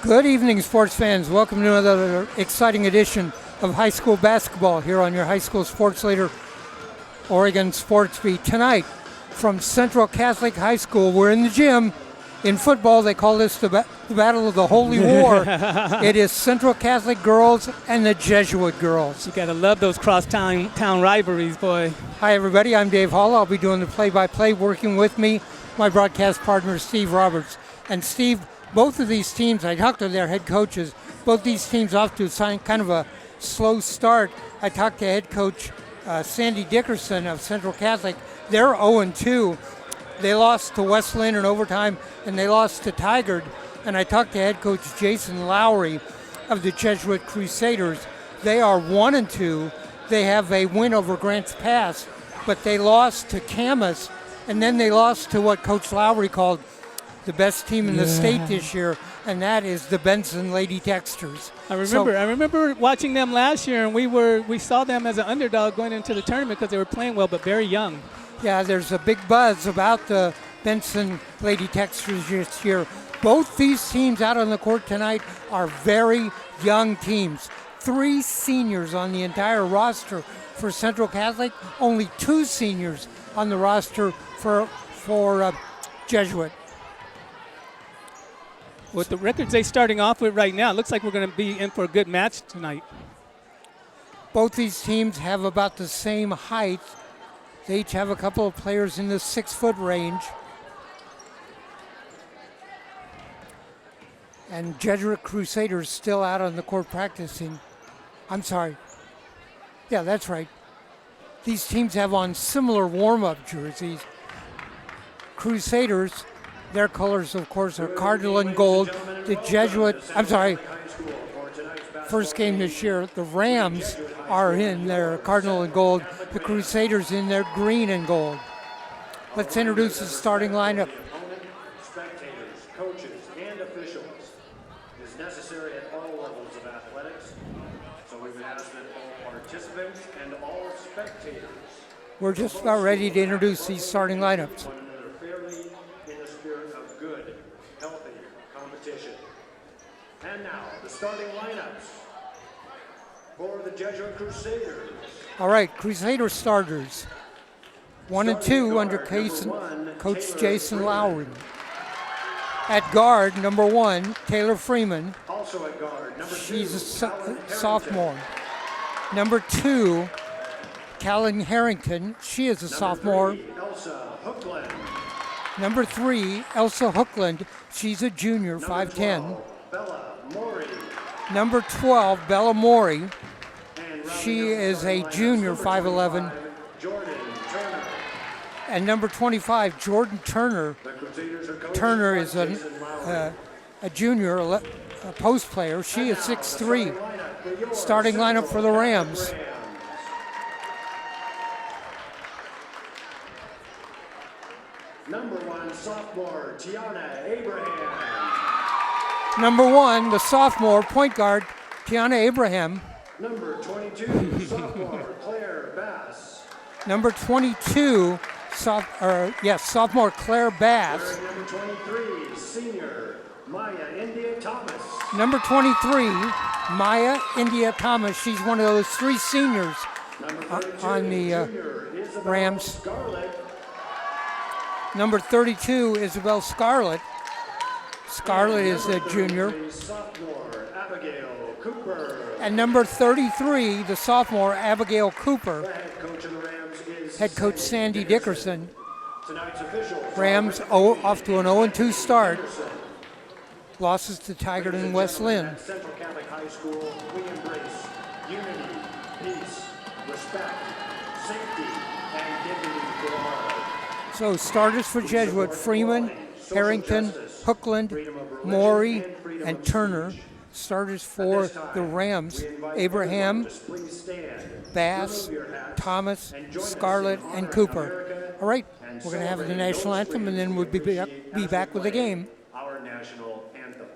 Good evening, sports fans. Welcome to another exciting edition of high school basketball here on your high school sports leader, Oregon Sports Beat. Tonight, from Central Catholic High School, we're in the gym. In football, they call this the Battle of the Holy War. It is Central Catholic girls and the Jesuit girls. You gotta love those cross-town rivalries, boy. Hi, everybody. I'm Dave Hall. I'll be doing the play-by-play. Working with me, my broadcast partner, Steve Roberts. And Steve, both of these teams, I talked to their head coaches, both these teams off to kind of a slow start. I talked to head coach Sandy Dickerson of Central Catholic. They're 0-2. They lost to Wesleyan in overtime, and they lost to Tigard. And I talked to head coach Jason Lowry of the Jesuit Crusaders. They are 1-2. They have a win over Grants Pass, but they lost to Camas, and then they lost to what Coach Lowry called the best team in the state this year, and that is the Benson Lady Texters. I remember watching them last year, and we saw them as an underdog going into the tournament because they were playing well, but very young. Yeah, there's a big buzz about the Benson Lady Texters this year. Both these teams out on the court tonight are very young teams. 3 seniors on the entire roster for Central Catholic, only 2 seniors on the roster for Jesuit. With the records they're starting off with right now, it looks like we're going to be in for a good match tonight. Both these teams have about the same height. They each have a couple of players in the 6-foot range. And Jesuit Crusaders still out on the court practicing. I'm sorry. Yeah, that's right. These teams have on similar warm-up jerseys. Crusaders, their colors, of course, are cardinal and gold. The Jesuit, first game this year, the Rams are in their cardinal and gold. The Crusaders in their green and gold. Let's introduce the starting lineup. Spectators, coaches, and officials is necessary at all levels of athletics. So we would ask that all participants and all spectators. We're just about ready to introduce these starting lineups. One another fairly in the spirit of good, healthy competition. And now the starting lineups for the Jesuit Crusaders. All right, Crusader starters. 1 and 2 under Coach Jason Lowry. At guard, number 1, Taylor Freeman. Also at guard, number 2. She's a sophomore. Number 2, Callan Harrington. She is a sophomore. Elsa Hookland. Number 3, Elsa Hookland. She's a junior, 5'10". Bella Mori. Number 12, Bella Mori. She is a junior, 5'11". Jordan Turner. And number 25, Jordan Turner. Turner is a junior, a post player. She is 6'3". Starting lineup for the Rams. Number 1, sophomore Tiana Abraham. Number 1, the sophomore point guard, Tiana Abraham. Number 22, sophomore Claire Bass. Number 22, sophomore Claire Bass. Number 23, senior Maya India Thomas. Number 23, Maya India Thomas. She's one of those 3 seniors on the Rams. Scarlett. Number 32, Isabel Scarlett. Scarlett is a junior. Sophomore Abigail Cooper. And number 33, the sophomore Abigail Cooper. The head coach of the Rams is Head coach Sandy Dickerson. tonight's officials. Rams off to an 0-2 start. Losses to Tigard and Wesleyan. At Central Catholic High School, we embrace unity, peace, respect, safety, and dignity for all. So starters for Jesuit, Freeman, Harrington, Hookland, Maury, and Turner. Starters for the Rams, Abraham, Bass, Thomas, Scarlett, and Cooper. All right, we're going to have the national anthem, and then we'll be back with the game. Our national anthem.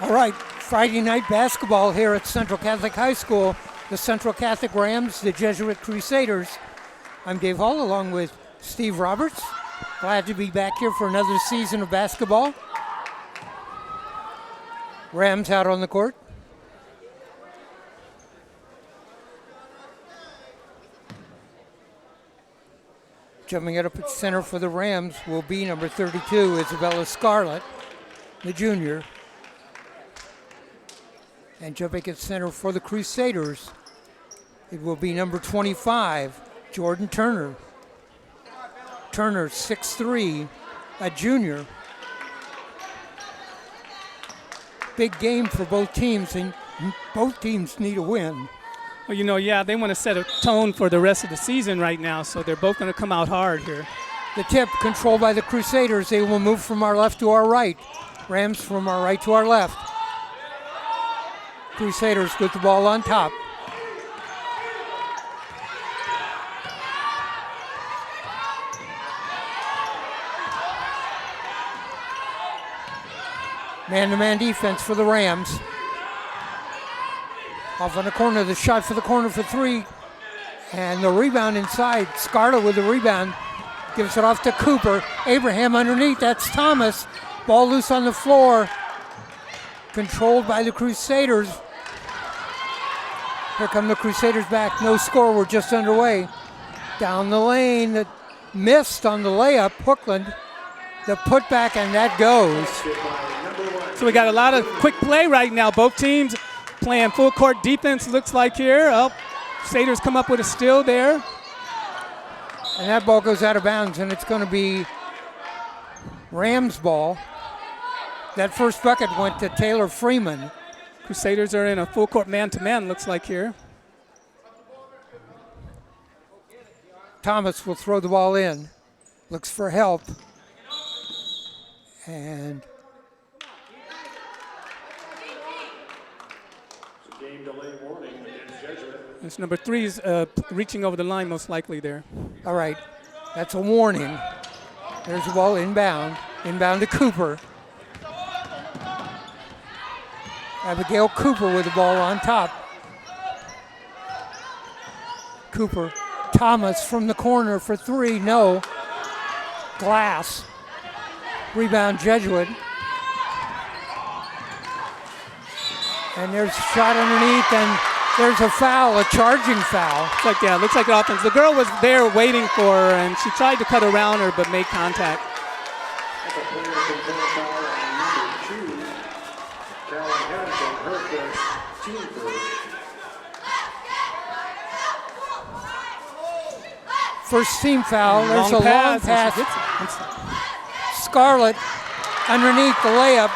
All right, Friday night basketball here at Central Catholic High School. The Central Catholic Rams, the Jesuit Crusaders. I'm Dave Hall along with Steve Roberts. Glad to be back here for another season of basketball. Rams out on the court. Jumping it up at center for the Rams will be number 32, Isabella Scarlett, the junior. And jumping at center for the Crusaders, it will be number 25, Jordan Turner. Turner, 6'3", a junior. Big game for both teams, and both teams need a win. Well, you know, yeah, they want to set a tone for the rest of the season right now, so they're both going to come out hard here. The tip controlled by the Crusaders. They will move from our left to our right. Rams from our right to our left. Crusaders with the ball on top. Man-to-man defense for the Rams. Off on the corner, the shot for the corner for three. And the rebound inside. Scarlett with the rebound. Gives it off to Cooper. Abraham underneath, that's Thomas. Ball loose on the floor. Controlled by the Crusaders. Here come the Crusaders back. No score, we're just underway. Down the lane, that missed on the layup. Hookland, the putback, and that goes. So we got a lot of quick play right now. Both teams playing full court defense, looks like here. Oh, Crusaders come up with a steal there. And that ball goes out of bounds, and it's going to be Rams ball. That first bucket went to Taylor Freeman. Crusaders are in a full court man-to-man, looks like here. Thomas will throw the ball in. Looks for help. And Game delay warning against Jesuit. this number 3 is reaching over the line most likely there. all right, that's a warning. There's the ball inbound. Inbound to Cooper. Abigail Cooper with the ball on top. Cooper. Thomas from the corner for three. No. Glass. Rebound Jesuit. And there's a shot underneath, and there's a foul, a charging foul. Looks like offense. The girl was there waiting for her, and she tried to cut around her but made contact. That's a player control foul on number 2. Callan Harrington, her first, team first. First team foul. There's a long pass. Scarlett underneath the layup.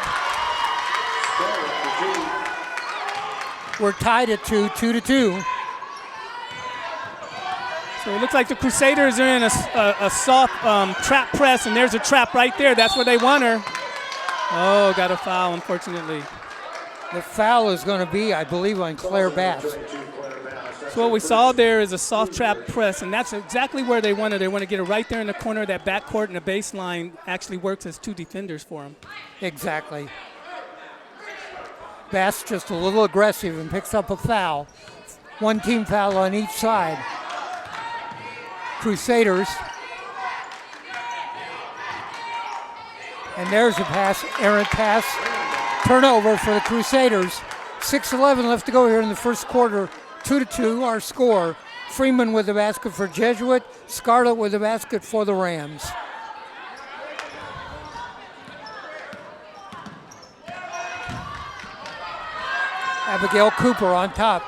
We're tied at 2-2. So it looks like the Crusaders are in a soft trap press, and there's a trap right there. That's where they want her. Oh, got a foul, unfortunately. The foul is going to be, I believe, on Claire Bass. So what we saw there is a soft trap press, and that's exactly where they want her. They want to get her right there in the corner of that backcourt, and the baseline actually works as two defenders for them. Exactly. Bass just a little aggressive and picks up a foul. One team foul on each side. Crusaders. And there's a pass, errant pass. Turnover for the Crusaders. 6:11 left to go here in the first quarter. 2-2 our score. Freeman with the basket for Jesuit. Scarlett with the basket for the Rams. Abigail Cooper on top.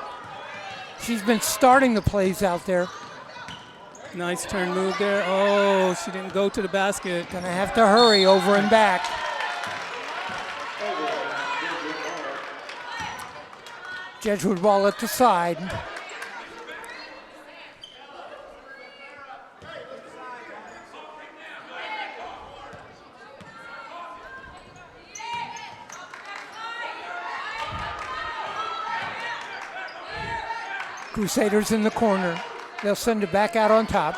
She's been starting the plays out there. Nice turn move there. Oh, she didn't go to the basket. Gonna have to hurry over and back. Jesuit ball at the side. Crusaders in the corner. They'll send it back out on top.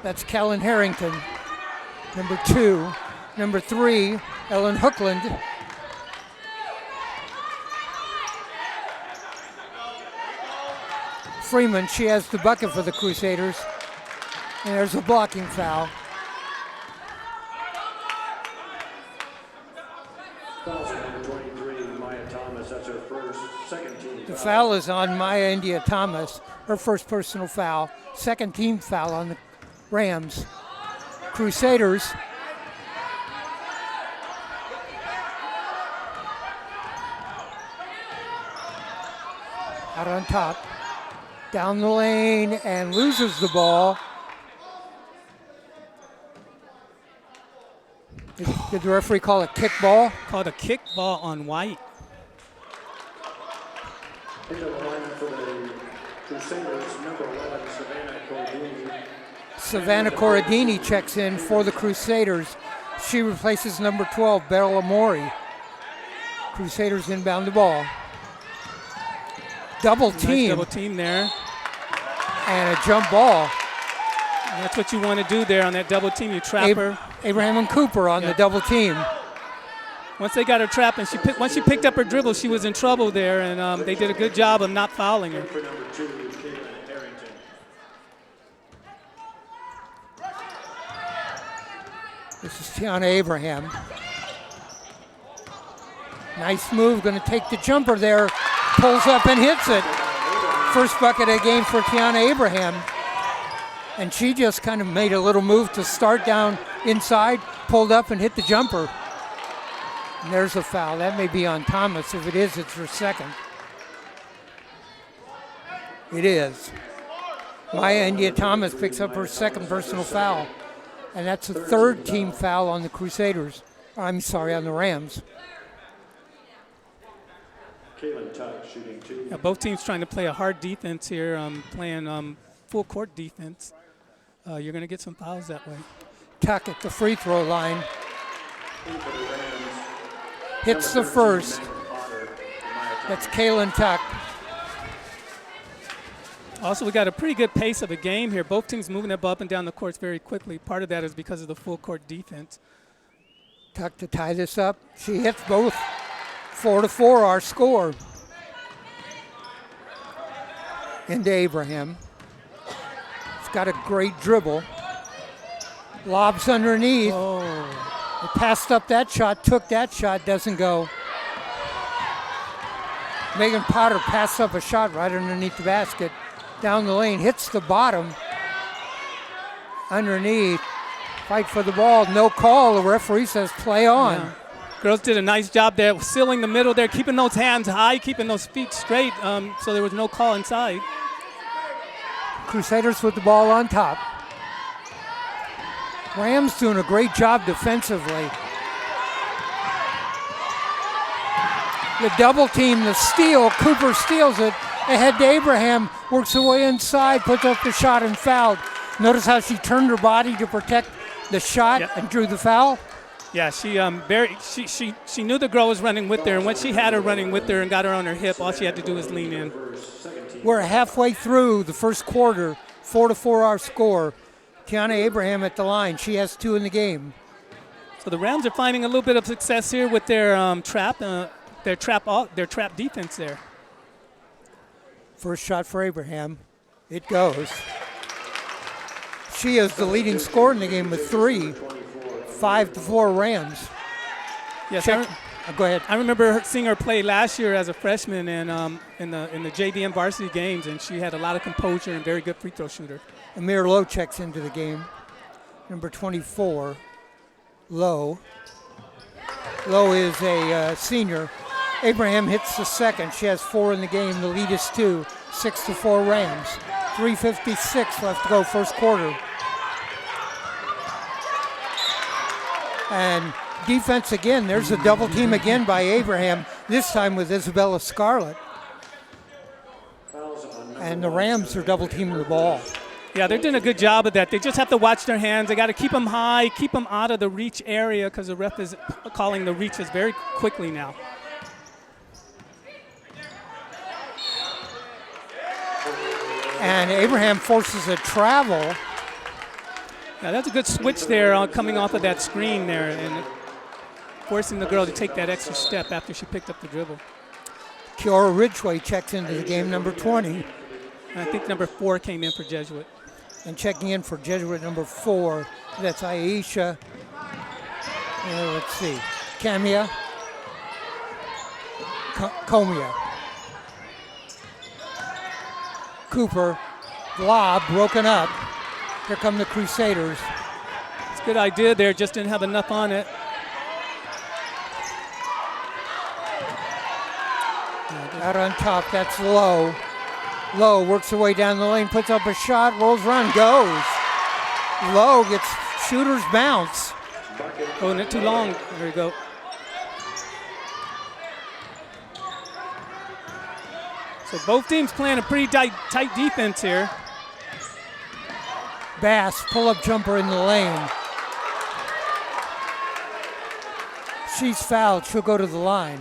That's Callan Harrington, number 2. Number 3, Ellen Hookland. Freeman, she has the bucket for the Crusaders. And there's a blocking foul. The foul is on Maya India Thomas, her first personal foul. Second team foul on the Rams. Crusaders out on top. Down the lane and loses the ball. Did the referee call a kick ball? Called a kick ball on White. Into the line for the Crusaders, number 11, Savannah Corradini. Savannah Corradini checks in for the Crusaders. She replaces number 12, Beryl Amori. Crusaders inbound the ball. Double team. Nice double team there. And a jump ball. And that's what you want to do there on that double team. You trap her. Abraham and Cooper on the double team. Once they got her trapped, and once she picked up her dribble, she was in trouble there, and they did a good job of not fouling her. For number 2, Caitlin Harrington. This is Tiana Abraham. Nice move, going to take the jumper there. Pulls up and hits it. First bucket of the game for Tiana Abraham. And she just kind of made a little move to start down inside, pulled up and hit the jumper. And there's a foul. That may be on Thomas. If it is, it's her second. It is. Maya India Thomas picks up her second personal foul. And that's a third team foul on the Crusaders. I'm sorry, on the Rams. Caitlin Tuck shooting 2. Yeah, both teams trying to play a hard defense here, playing full court defense. You're going to get some fouls that way. Tuck at the free throw line. Hits the first. That's Kaylin Tuck. Also, we got a pretty good pace of a game here. Both teams moving up and down the courts very quickly. Part of that is because of the full court defense. Tuck to tie this up. She hits both. 4-4 our score. Into Abraham. She's got a great dribble. Lobs underneath. Oh. Passed up that shot, took that shot, doesn't go. Megan Potter passed up a shot right underneath the basket. Down the lane, hits the bottom. Underneath. Fight for the ball, no call. The referee says play on. Yeah. Girls did a nice job there, sealing the middle there, keeping those hands high, keeping those feet straight, so there was no call inside. Crusaders with the ball on top. Rams doing a great job defensively. The double team, the steal, Cooper steals it. Ahead to Abraham, works away inside, puts up the shot and fouled. Notice how she turned her body to protect the shot and drew the foul? Yeah, she knew the girl was running with her, and once she had her running with her and got her on her hip, all she had to do was lean in. We're halfway through the first quarter, 4-4 our score. Tiana Abraham at the line. She has 2 in the game. So the Rams are finding a little bit of success here with their trap defense there. First shot for Abraham. It goes. She is the leading scorer in the game with 3. 5-4 Rams. Yes, go ahead. I remember seeing her play last year as a freshman and in the JVM varsity games, and she had a lot of composure and very good free throw shooter. Amir Lowe checks into the game. Number 24, Lowe. Lowe is a senior. Abraham hits the second. She has 4 in the game. The lead is 2. 6-4 Rams. 3:56 left to go first quarter. And defense again. There's a double team again by Abraham, this time with Isabella Scarlett. And the Rams are double teaming the ball. Yeah, they're doing a good job of that. They just have to watch their hands. They got to keep them high, keep them out of the reach area because the ref is calling the reaches very quickly now. And Abraham forces a travel. Yeah, that's a good switch there coming off of that screen there. And forcing the girl to take that extra step after she picked up the dribble. Kiora Ridgway checks into the game, number 20. And I think number 4 came in for Jesuit. And checking in for Jesuit, number 4, that's Aisha. Let's see, Kamia. Comia. Cooper, lob, broken up. Here come the Crusaders. It's a good idea there, just didn't have enough on it. Out on top, that's Lowe. Lowe works her way down the lane, puts up a shot, rolls around, goes. Lowe gets shooter's bounce. Holding it too long. There you go. So both teams playing a pretty tight defense here. Bass, pull-up jumper in the lane. She's fouled, she'll go to the line.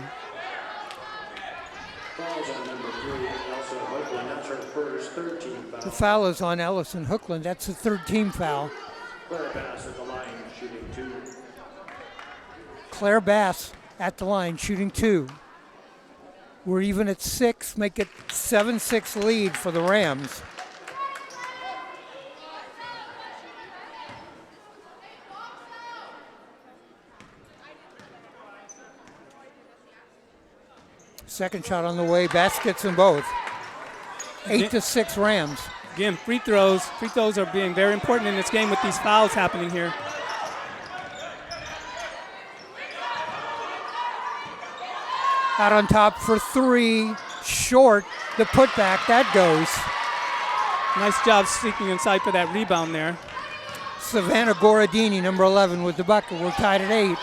Fouls on number 3, Elsa Hoagland. That's her first, third team foul. The foul is on Ellison Hookland. That's the third team foul. Claire Bass at the line, shooting 2. Claire Bass at the line, shooting 2. We're even at 6, make it 7-6 lead for the Rams. Second shot on the way, Bass gets them both. 8-6 Rams. Again, free throws. Free throws are being very important in this game with these fouls happening here. Out on top for 3, short, the putback, that goes. Nice job sneaking inside for that rebound there. Savannah Goradini, number 11, with the bucket. We're tied at 8.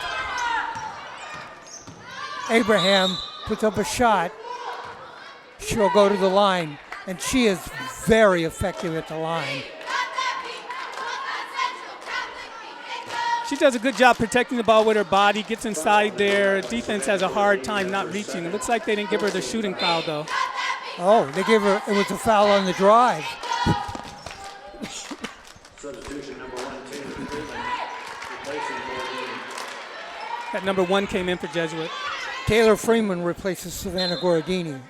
Abraham puts up a shot. She'll go to the line, and she is very effective at the line. She does a good job protecting the ball with her body, gets inside there. Defense has a hard time not reaching. It looks like they didn't give her the shooting foul, though. Oh, they gave her, it was a foul on the drive. Substitution number 1, Taylor Freeman, replacing Goradini. That number 1 came in for Jesuit. Taylor Freeman replaces Savannah Goradini.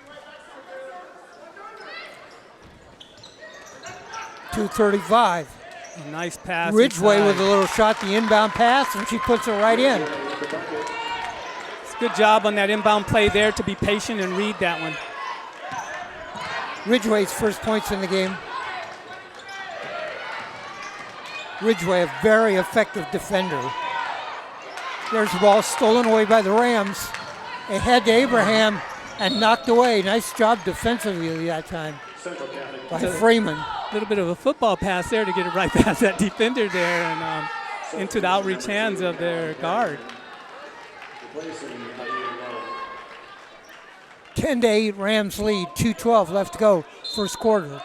2:35. A nice pass. Ridgway inside. with a little shot, the inbound pass, and she puts it right in. It's a good job on that inbound play there to be patient and read that one. Ridgway's first points in the game. Ridgway, a very effective defender. There's the ball stolen away by the Rams. Ahead to Abraham and knocked away. Nice job defensively that time by Freeman. A little bit of a football pass there to get it right past that defender there and into the outreach hands of their guard. 10-8 Rams lead, 2:12 left to go, first quarter.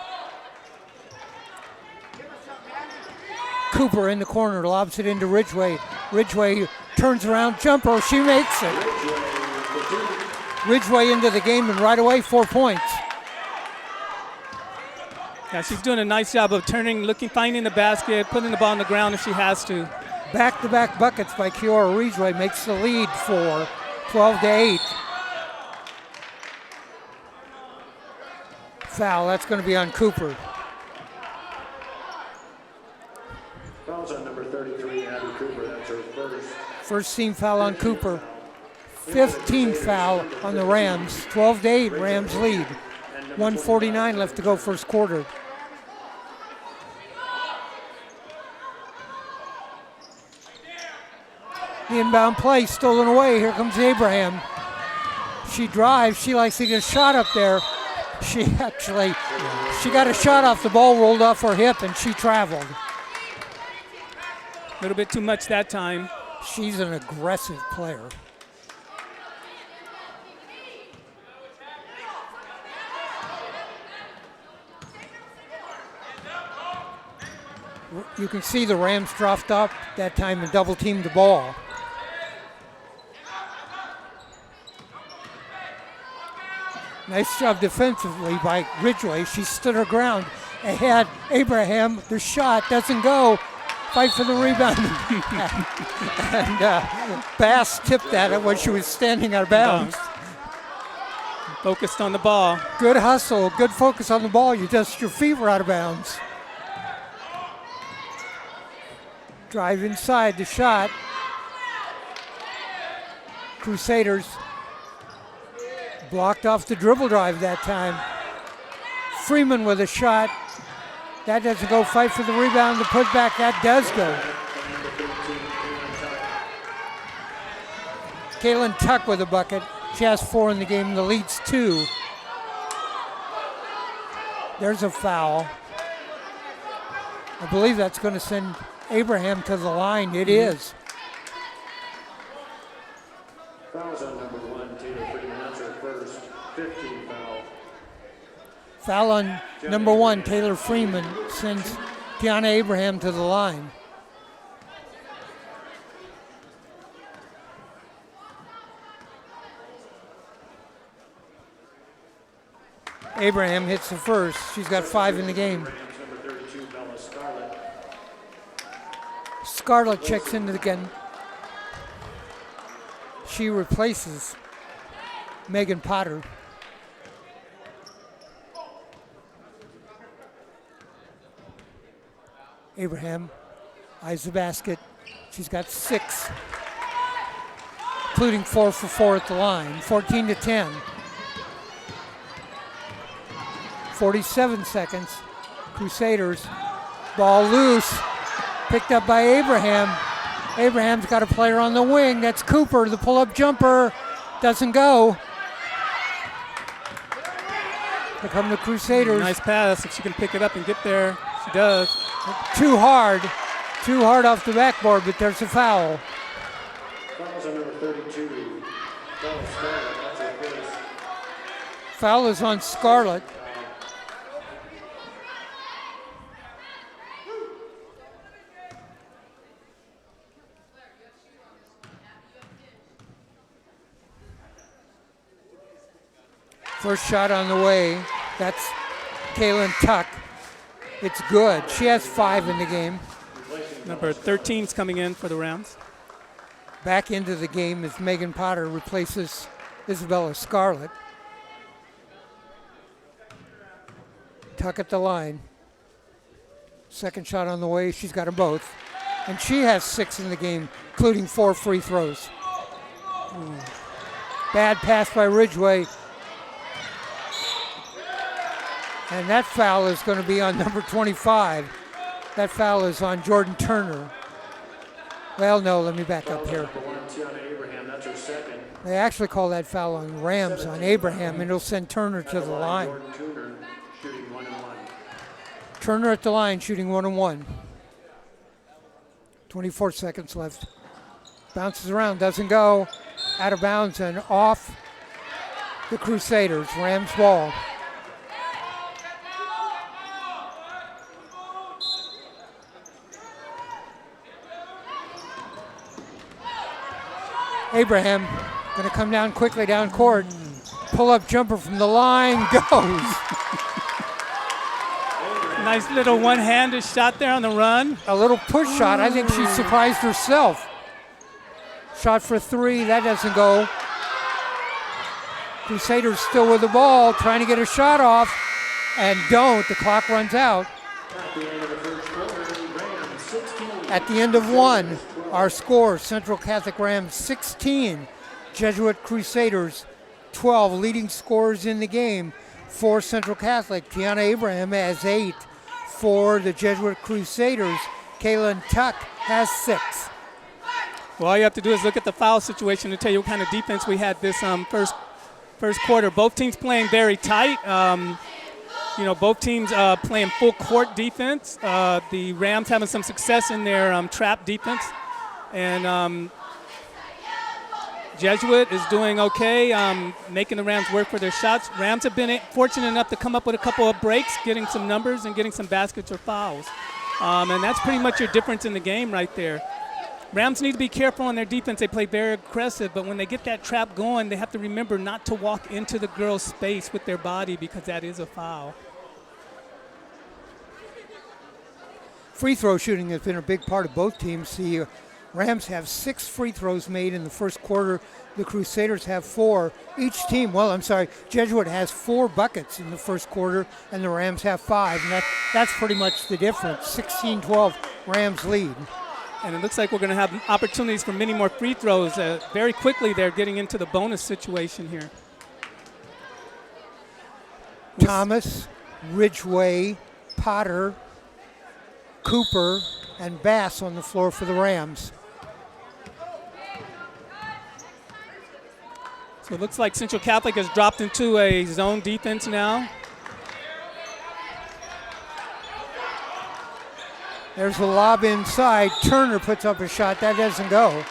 Cooper in the corner, lobs it into Ridgway. Ridgway turns around, jumper, she makes it. Ridgway into the game and right away 4 points. Yeah, she's doing a nice job of turning, finding the basket, putting the ball on the ground if she has to. Back-to-back buckets by Kiora Ridgway makes the lead for 12-8. Foul, that's going to be on Cooper. Fouls on number 33, Abby Cooper. That's her first. First team foul on Cooper. 15th foul on the Rams. 12-8, Rams lead. 1:49 left to go first quarter. The inbound play stolen away. Here comes Abraham. She drives. She likes to get a shot up there. She got a shot off the ball, rolled off her hip, and she traveled. A little bit too much that time. She's an aggressive player. You can see the Rams dropped up that time and double teamed the ball. Nice job defensively by Ridgway. She stood her ground. Ahead, Abraham, the shot doesn't go. fight for the rebound. And Bass tipped that when she was standing out of bounds. Focused on the ball. Good hustle, good focus on the ball. You just, your feet were out of bounds. Drive inside, the shot. Crusaders blocked off the dribble drive that time. Freeman with a shot. That doesn't go. Fight for the rebound. The putback, that does go. Kaylin Tuck with a bucket. She has 4 in the game. The lead's 2. There's a foul. I believe that's going to send Abraham to the line. It is. Fouls on number 1, Taylor Freeman. That's her first 15 foul. Foul on number 1, Taylor Freeman, sends Tiana Abraham to the line. Abraham hits the first. She's got 5 in the game. Number 32, Bella Scarlett. Scarlett checks into the game. She replaces Megan Potter. Abraham eyes the basket. She's got 6, including 4 for 4 at the line. 14-10. 47 seconds. Crusaders, ball loose, picked up by Abraham. Abraham's got a player on the wing. That's Cooper. The pull-up jumper doesn't go. Here come the Crusaders. Nice pass. If she can pick it up and get there, she does. Too hard off the backboard, but there's a foul. Fouls on number 32, Bella Scarlett. That's her first. Foul is on Scarlett. First shot on the way. That's Kaylin Tuck. It's good. She has 5 in the game. Number 13's coming in for the Rams. Back into the game as Megan Potter replaces Isabella Scarlett. Tuck at the line. Second shot on the way. She's got them both. And she has 6 in the game, including 4 free throws. Bad pass by Ridgway. And that foul is going to be on number 25. That foul is on Jordan Turner. Well, no, let me back up here. Number 1, Tiana Abraham. That's her second. They actually call that foul on Rams on Abraham, and it'll send Turner to the line. Jordan Turner shooting 1-1. Turner at the line, shooting 1-1. 24 seconds left. Bounces around, doesn't go. Out of bounds and off the Crusaders. Rams ball. Abraham going to come down quickly down court. Pull-up jumper from the line goes. Nice little one-handed shot there on the run. A little push shot. I think she surprised herself. Shot for 3. That doesn't go. Crusaders still with the ball, trying to get a shot off, and don't. The clock runs out. At the end of 1, our score, Central Catholic Rams 16, Jesuit Crusaders 12. Leading scorers in the game for Central Catholic. Tiana Abraham has 8 for the Jesuit Crusaders. Kaylin Tuck has 6. Well, all you have to do is look at the foul situation to tell you what kind of defense we had this first quarter. Both teams playing very tight. Both teams playing full court defense. The Rams having some success in their trap defense. And Jesuit is doing okay, making the Rams work for their shots. Rams have been fortunate enough to come up with a couple of breaks, getting some numbers and getting some baskets or fouls. And that's pretty much your difference in the game right there. Rams need to be careful on their defense. They play very aggressive, but when they get that trap going, they have to remember not to walk into the girl's space with their body because that is a foul. free throw shooting has been a big part of both teams. The Rams have 6 free throws made in the first quarter. The Crusaders have 4. Each team, Jesuit has 4 buckets in the first quarter, and the Rams have 5. And that's pretty much the difference. 16-12, Rams lead. And it looks like we're going to have opportunities for many more free throws. Very quickly, they're getting into the bonus situation here. Thomas, Ridgway, Potter, Cooper, and Bass on the floor for the Rams. So it looks like Central Catholic has dropped into a zone defense now. There's a lob inside. Turner puts up a shot. That doesn't go.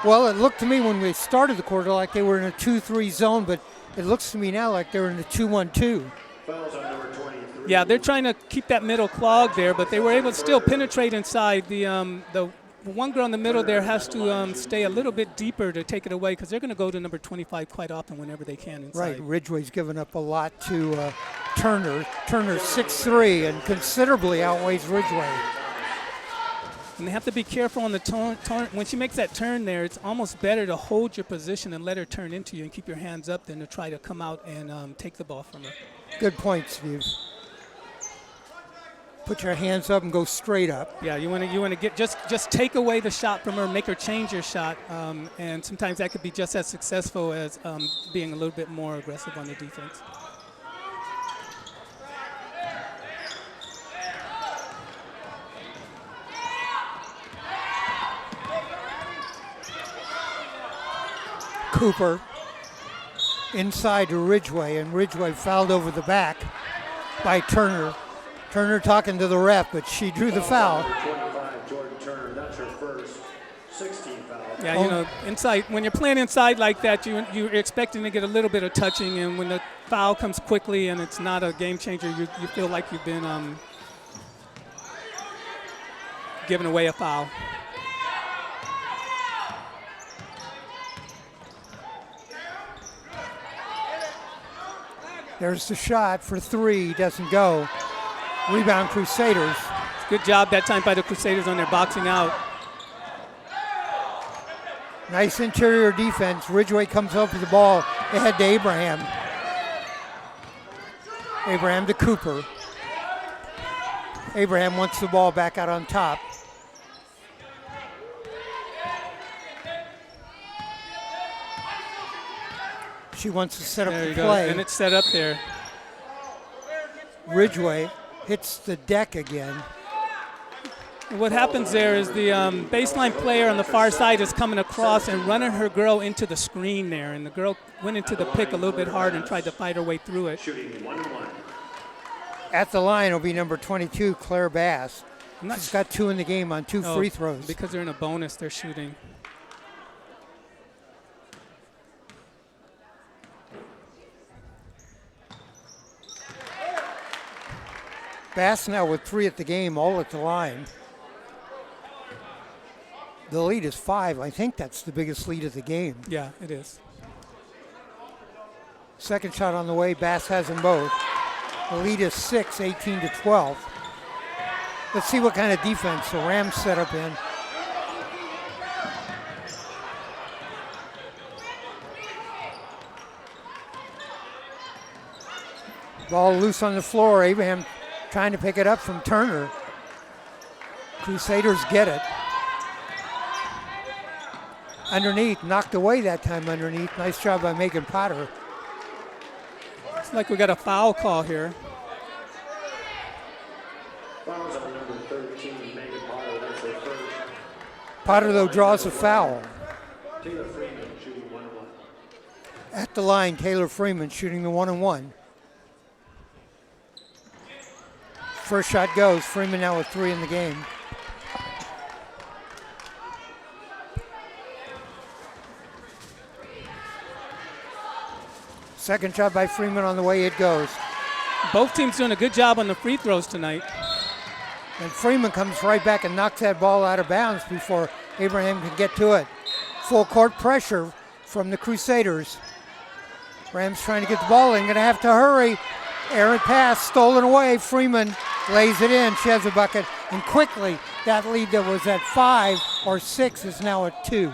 Well, it looked to me when we started the quarter like they were in a 2-3 zone, but it looks to me now like they're in a 2-1-2. Fouls on number 23. Yeah, they're trying to keep that middle clogged there, but they were able to still penetrate inside. The one girl in the middle there has to stay a little bit deeper to take it away because they're going to go to number 25 quite often whenever they can inside. Right, Ridgway's given up a lot to Turner. Turner's 6'3" and considerably outweighs Ridgway. And they have to be careful on the turn. When she makes that turn there, it's almost better to hold your position and let her turn into you and keep your hands up than to try to come out and take the ball from her. Good point, Steve. Put your hands up and go straight up. Yeah, you want to get just take away the shot from her, make her change your shot, and sometimes that could be just as successful as being a little bit more aggressive on the defense. Cooper inside to Ridgway, and Ridgway fouled over the back by Turner. Turner talking to the ref, but she drew the foul. 25, Jordan Turner. That's her first 16 foul. Yeah, inside when you're playing inside like that, you're expecting to get a little bit of touching, and when the foul comes quickly and it's not a game changer, you feel like you've been giving away a foul. There's the shot for 3, doesn't go. Rebound Crusaders. Good job that time by the Crusaders on their boxing out. Nice interior defense. Ridgway comes up with the ball ahead to Abraham. Abraham to Cooper. Abraham wants the ball back out on top. She wants to set up There the you play. go, and it's set up there. Ridgway hits the deck again. What happens there is the baseline player on the far side is coming across and running her girl into the screen there, and the girl went into the pick a little bit hard and tried to fight her way through it. Shooting 1-1. At the line will be number 22, Claire Bass. She's got 2 in the game on 2 free throws. Because they're in a bonus, they're shooting. Bass now with 3 at the game, all at the line. The lead is 5. I think that's the biggest lead of the game. Yeah, it is. Second shot on the way. Bass has them both. The lead is 6, 18-12. Let's see what kind of defense the Rams set up in. Ball loose on the floor. Abraham trying to pick it up from Turner. Crusaders get it. Underneath, knocked away that time underneath. Nice job by Megan Potter. It's like we got a foul call here. Fouls on number 13, Megan Potter. That's her first. Potter, though, draws a foul. Taylor Freeman shooting 1-1. At the line, Taylor Freeman shooting the 1-1. First shot goes. Freeman now with 3 in the game. Second shot by Freeman on the way. It goes. Both teams doing a good job on the free throws tonight. And Freeman comes right back and knocks that ball out of bounds before Abraham can get to it. Full court pressure from the Crusaders. Rams trying to get the ball in. Going to have to hurry. Errant pass stolen away. Freeman lays it in. She has a bucket, and quickly that lead that was at 5 or 6 is now at 2.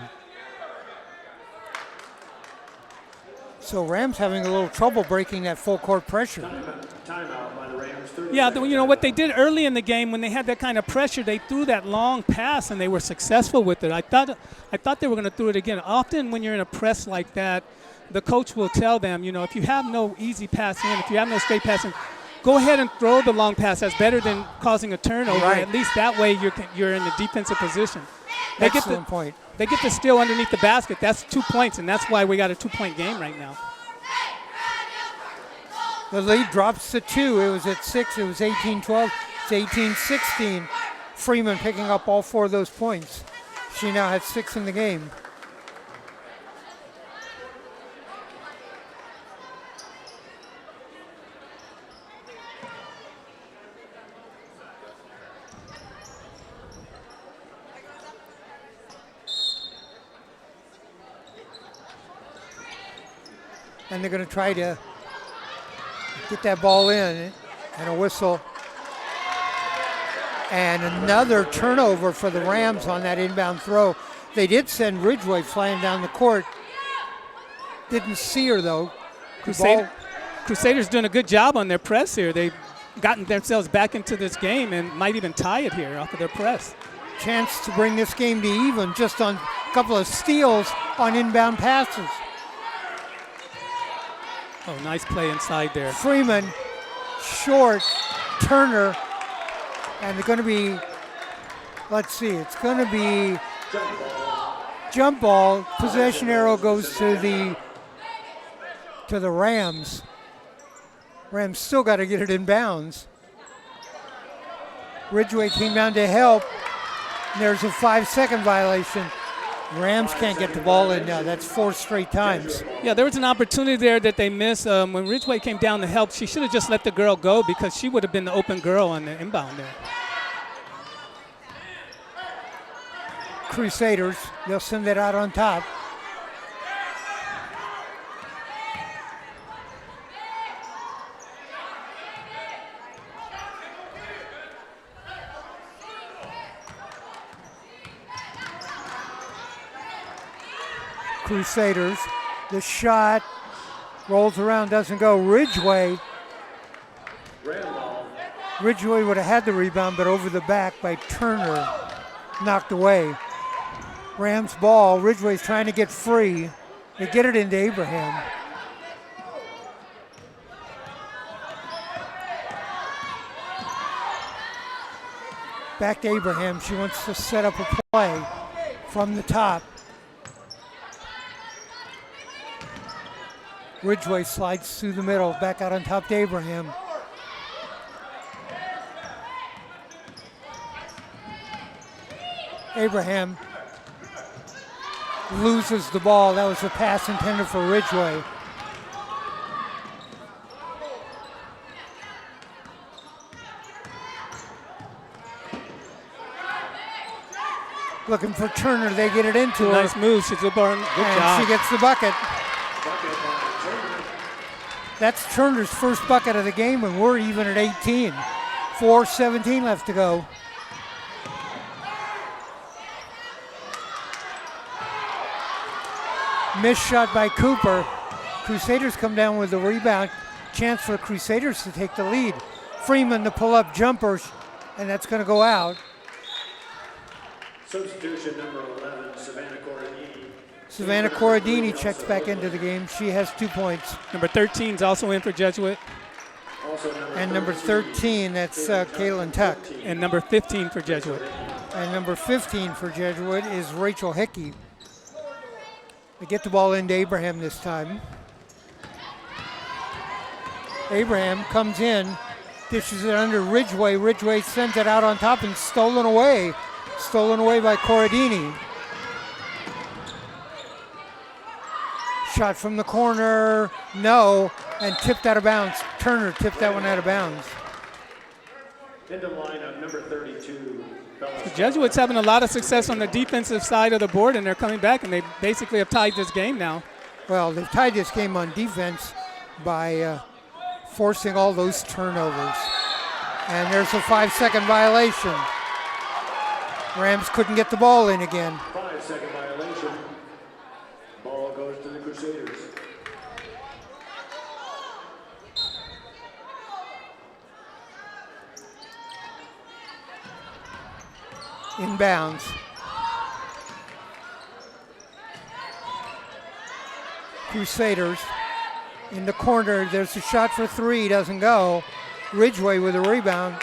So Rams having a little trouble breaking that full court pressure. Timeout by the Rams. Yeah, what they did early in the game when they had that kind of pressure, they threw that long pass and they were successful with it. I thought they were going to throw it again. Often when you're in a press like that, the coach will tell them, if you have no easy pass in, if you have no straight pass in, go ahead and throw the long pass. That's better than causing a turnover. Right. At least that way you're in the defensive position. Excellent point. They get the steal underneath the basket. That's 2 points, and that's why we got a 2-point game right now. The lead drops to 2. It was at 6. It was 18-12. It's 18-16. Freeman picking up all 4 of those points. She now has 6 in the game. And they're going to try to get that ball in, and a whistle. And another turnover for the Rams on that inbound throw. They did send Ridgway flying down the court. Didn't see her, though. Crusaders doing a good job on their press here. They've gotten themselves back into this game and might even tie it here off of their press. Chance to bring this game to even just on a couple of steals on inbound passes. Oh, nice play inside there. Freeman, short, Turner, and they're going to be, let's see, it's going to be jump ball. Possession arrow goes to the Rams. Rams still got to get it in bounds. Ridgway came down to help. There's a 5-second violation. Rams can't get the ball in now. That's 4 straight times. Yeah, there was an opportunity there that they missed. When Ridgway came down to help, she should have just let the girl go because she would have been the open girl on the inbound there. Crusaders, they'll send it out on top. Crusaders, the shot rolls around, doesn't go. Ridgway would have had the rebound, but over the back by Turner, knocked away. Rams ball. Ridgway's trying to get free. They get it into Abraham. Back to Abraham. She wants to set up a play from the top. Ridgway slides through the middle, back out on top to Abraham. Abraham loses the ball. That was a pass intended for Ridgway. Looking for Turner, they get it into her. Nice move, she's good job. She gets the bucket. That's Turner's first bucket of the game, and we're even at 18. 4:17 left to go. Missed shot by Cooper. Crusaders come down with the rebound. Chance for Crusaders to take the lead. Freeman the pull-up jumper, and that's going to go out. Substitution number 11, Savannah Corradini. Savannah Corradini checks back into the game. She has 2 points. Number 13 is also in for Jesuit. And number 13, that's Kaylin Tuck. And number 15 for Jesuit. And number 15 for Jesuit is Rachel Hickey. They get the ball into Abraham this time. Abraham comes in, dishes it under Ridgway. Ridgway sends it out on top and stolen away. Stolen away by Corradini. Shot from the corner, no, and tipped out of bounds. Turner tipped that one out of bounds. Into lineup, number 32. The Jesuits having a lot of success on the defensive side of the board, and they're coming back, and they basically have tied this game now. Well, they've tied this game on defense by forcing all those turnovers. And there's a 5-second violation. Rams couldn't get the ball in again. 5-second violation. Ball goes to the Crusaders. Inbounds. Crusaders in the corner. There's a shot for three. Doesn't go. Ridgway with a rebound.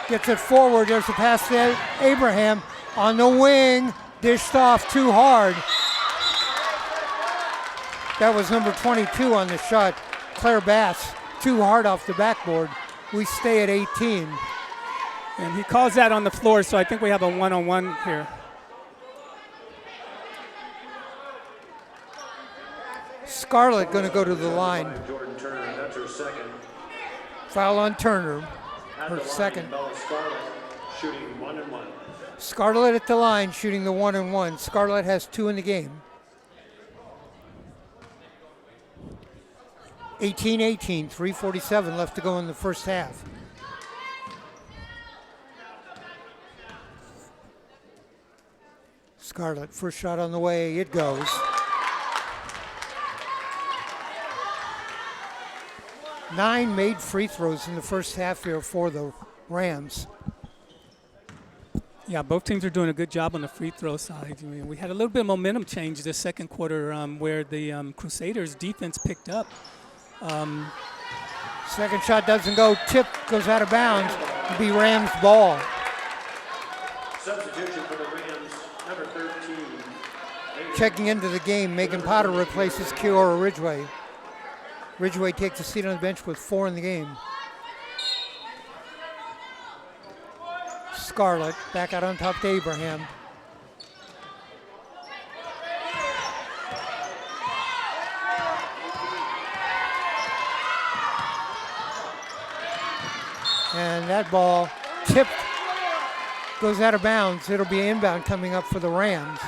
Gets it forward. There's a pass to Abraham on the wing. Dished off too hard. That was number 22 on the shot. Claire Bass. Too hard off the backboard. We stay at 18. And he calls that on the floor, so I think we have a one-on-one here. Scarlett going to go to the line. Jordan Turner, that's her second. Foul on Turner, At her the line, second. Bella Scarlett shooting 1-1. Scarlett at the line shooting the 1-1. Scarlett has 2 in the game. 18-18, 3:47 left to go in the first half. Scarlett, first shot on the way, it goes. 9 made free throws in the first half here for the Rams. Yeah, both teams are doing a good job on the free throw side. I mean, we had a little bit of momentum change this second quarter where the Crusaders defense picked up. Second shot doesn't go, tip goes out of bounds. It'll be Rams ball. Substitution for the Rams, number 13. Checking into the game, Megan Potter replaces Kiora Ridgway. Ridgway takes a seat on the bench with 4 in the game. Scarlett back out on top to Abraham. And that ball tipped, goes out of bounds. It'll be inbound coming up for the Rams.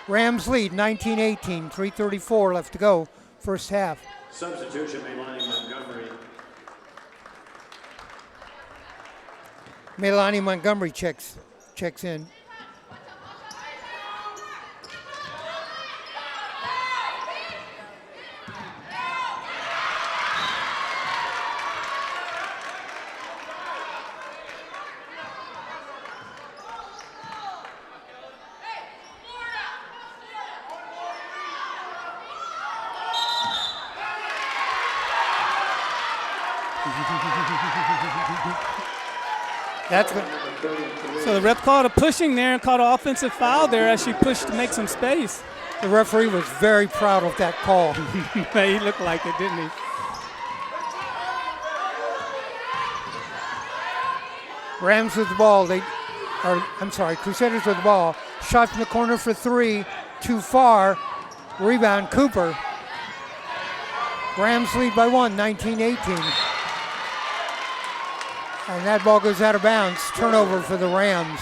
Rams lead 19-18, 3:34 left to go, first half. Substitution, Melanie Montgomery. Melanie Montgomery checks in. That's what. So the ref called a pushing there and called an offensive foul there as she pushed to make some space. The referee was very proud of that call. He looked like it, didn't he? Rams with the ball. Crusaders with the ball. Shot from the corner for 3, too far. Rebound, Cooper. Rams lead by 1, 19-18. And that ball goes out of bounds. Turnover for the Rams.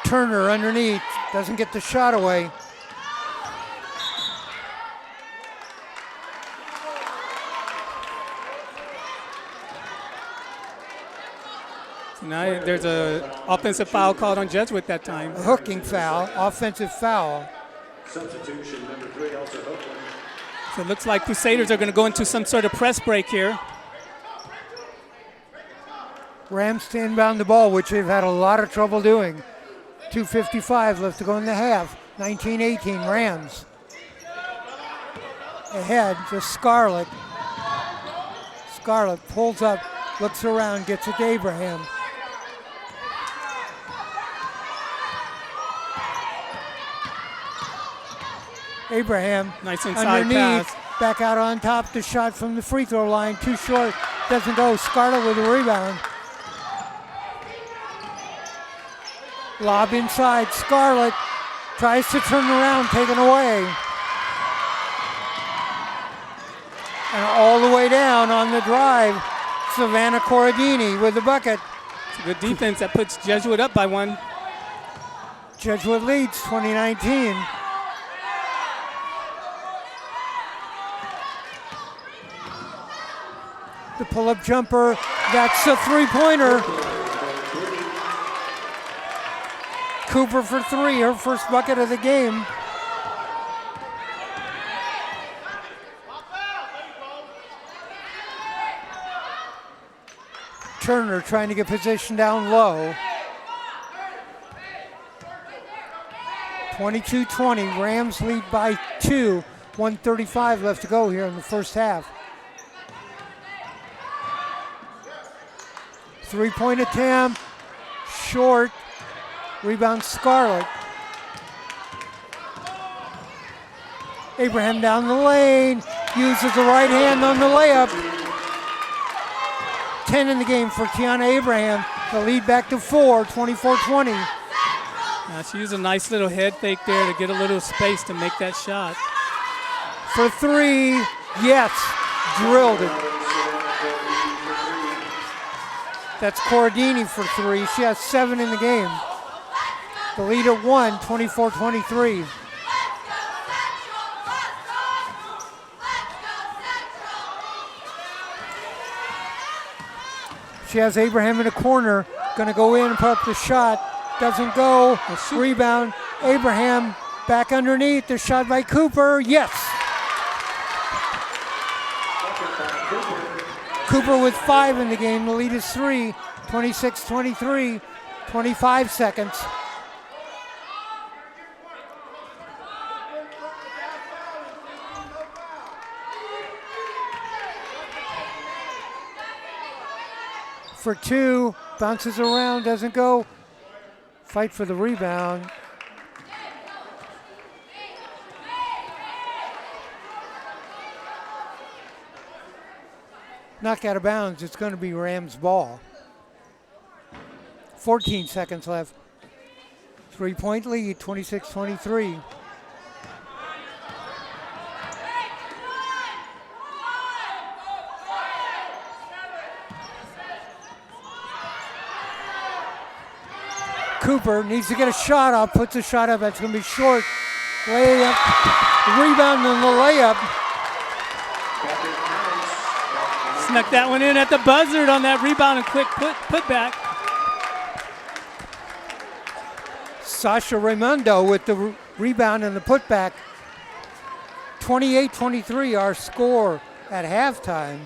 Turner underneath, doesn't get the shot away. Now there's an offensive foul called on Jesuit that time. A hooking foul, offensive foul. Substitution, number 3, also Oakland. So it looks like Crusaders are going to go into some sort of press break here. Rams to inbound the ball, which they've had a lot of trouble doing. 2:55 left to go in the half. 19-18 Rams. Ahead to Scarlett. Scarlett pulls up, looks around, gets it to Abraham. Abraham Nice inside underneath, pass. back out on top. The shot from the free throw line, too short, doesn't go. Scarlett with a rebound. Lob inside, Scarlett tries to turn around, taken away. And all the way down on the drive, Savannah Corradini with the bucket. It's a good defense that puts Jesuit up by 1. Jesuit leads 2019. The pull-up jumper, that's a three-pointer. Cooper for 3, her first bucket of the game. Turner trying to get position down low. 22-20, Rams lead by 2. 1:35 left to go here in the first half. Three-point attempt, short. Rebound Scarlett. Abraham down the lane, uses the right hand on the layup. 10 in the game for Tiana Abraham. The lead back to 4, 24-20. She used a nice little head fake there to get a little space to make that shot. For 3, yes, drilled it. That's Corradini for 3. She has 7 in the game. The lead at 1, 24-23. She has Abraham in the corner. Gonna go in and put up the shot. Doesn't go. Rebound. Abraham back underneath. The shot by Cooper. Yes. Cooper with 5 in the game. The lead is 3. 26-23. 25 seconds. For 2, bounces around, doesn't go. Fight for the rebound. Knocked out of bounds, it's going to be Rams ball. 14 seconds left. 3-point lead, 26-23. Cooper needs to get a shot up, puts a shot up, that's going to be short. Layup, rebound on the layup. Snuck that one in at the buzzer on that rebound and quick put back. Sasha Raimondo with the rebound and the putback. 28-23 our score at halftime.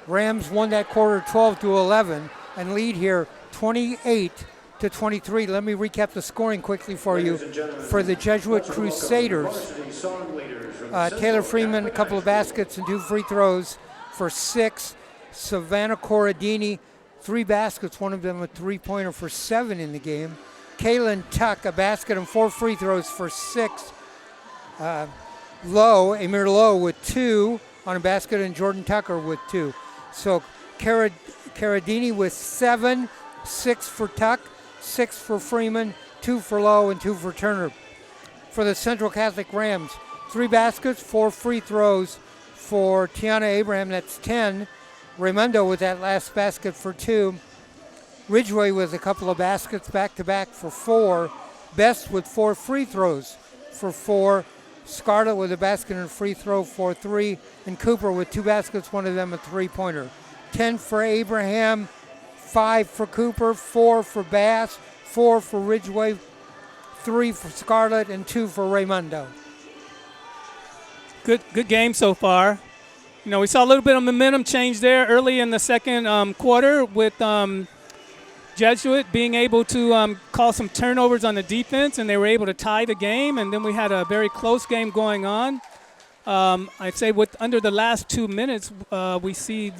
Rams won that quarter 12-11 and lead here 28-23. Let me recap the scoring quickly for you. For the Jesuit Crusaders, Taylor Freeman, a couple of baskets and 2 free throws for 6. Savannah Corradini, 3 baskets, one of them a three-pointer for 7 in the game. Kaylin Tuck, a basket and 4 free throws for 6. Amir Lowe with 2 on a basket, and Jordan Tucker with 2. So Carradini with 7, 6 for Tuck, 6 for Freeman, 2 for Lowe, and 2 for Turner. For the Central Catholic Rams, 3 baskets, 4 free throws for Tiana Abraham, that's 10. Raimondo with that last basket for 2. Ridgway with a couple of baskets back-to-back for 4. Best with 4 free throws for 4. Scarlett with a basket and a free throw for 3. And Cooper with 2 baskets, one of them a three-pointer. 10 for Abraham, 5 for Cooper, 4 for Bass, 4 for Ridgway, 3 for Scarlett, and 2 for Raimondo. Good game so far. You know, we saw a little bit of momentum change there early in the second quarter with Jesuit being able to call some turnovers on the defense, and they were able to tie the game. And then we had a very close game going on. I'd say with under the last 2 minutes, we see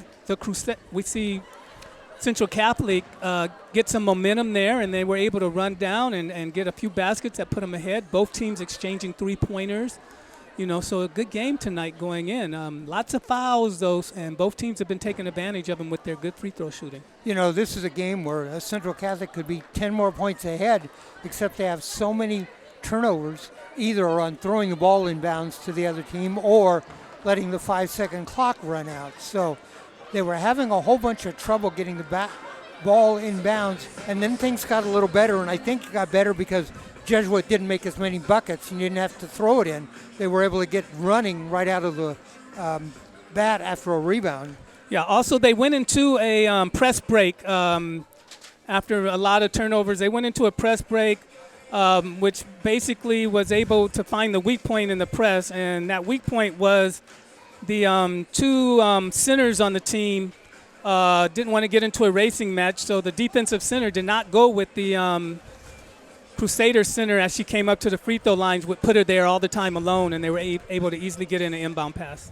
Central Catholic get some momentum there, and they were able to run down and get a few baskets that put them ahead. Both teams exchanging three-pointers. You know, so a good game tonight going in. Lots of fouls, though, and both teams have been taking advantage of them with their good free throw shooting. You know, this is a game where Central Catholic could be 10 more points ahead, except they have so many turnovers, either on throwing the ball inbounds to the other team or letting the 5-second clock run out. So They were having a whole bunch of trouble getting the ball inbounds, and then things got a little better, and I think it got better because Jesuit didn't make as many buckets and you didn't have to throw it in. They were able to get running right out of the bat after a rebound. Yeah, also they went into a press break after a lot of turnovers. They went into a press break, which basically was able to find the weak point in the press, and that weak point was the two centers on the team didn't want to get into a racing match, so the defensive center did not go with the Crusader center as she came up to the free throw lines, would put her there all the time alone, and they were able to easily get in an inbound pass.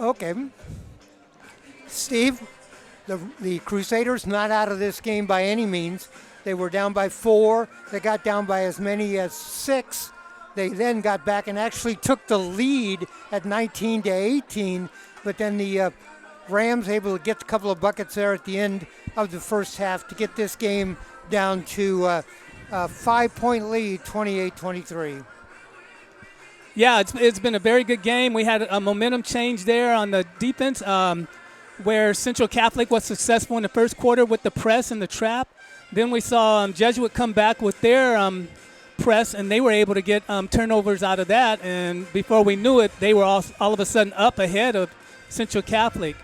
Okay. Steve, the Crusaders not out of this game by any means. They were down by 4. They got down by as many as 6. They then got back and actually took the lead at 19-18, but then the Rams able to get a couple of buckets there at the end of the first half to get this game down to a 5-point lead, 28-23. Yeah, it's been a very good game. We had a momentum change there on the defense where Central Catholic was successful in the first quarter with the press and the trap. Then we saw Jesuit come back with their press, and they were able to get turnovers out of that. And before we knew it, they were all of a sudden up ahead of Central Catholic.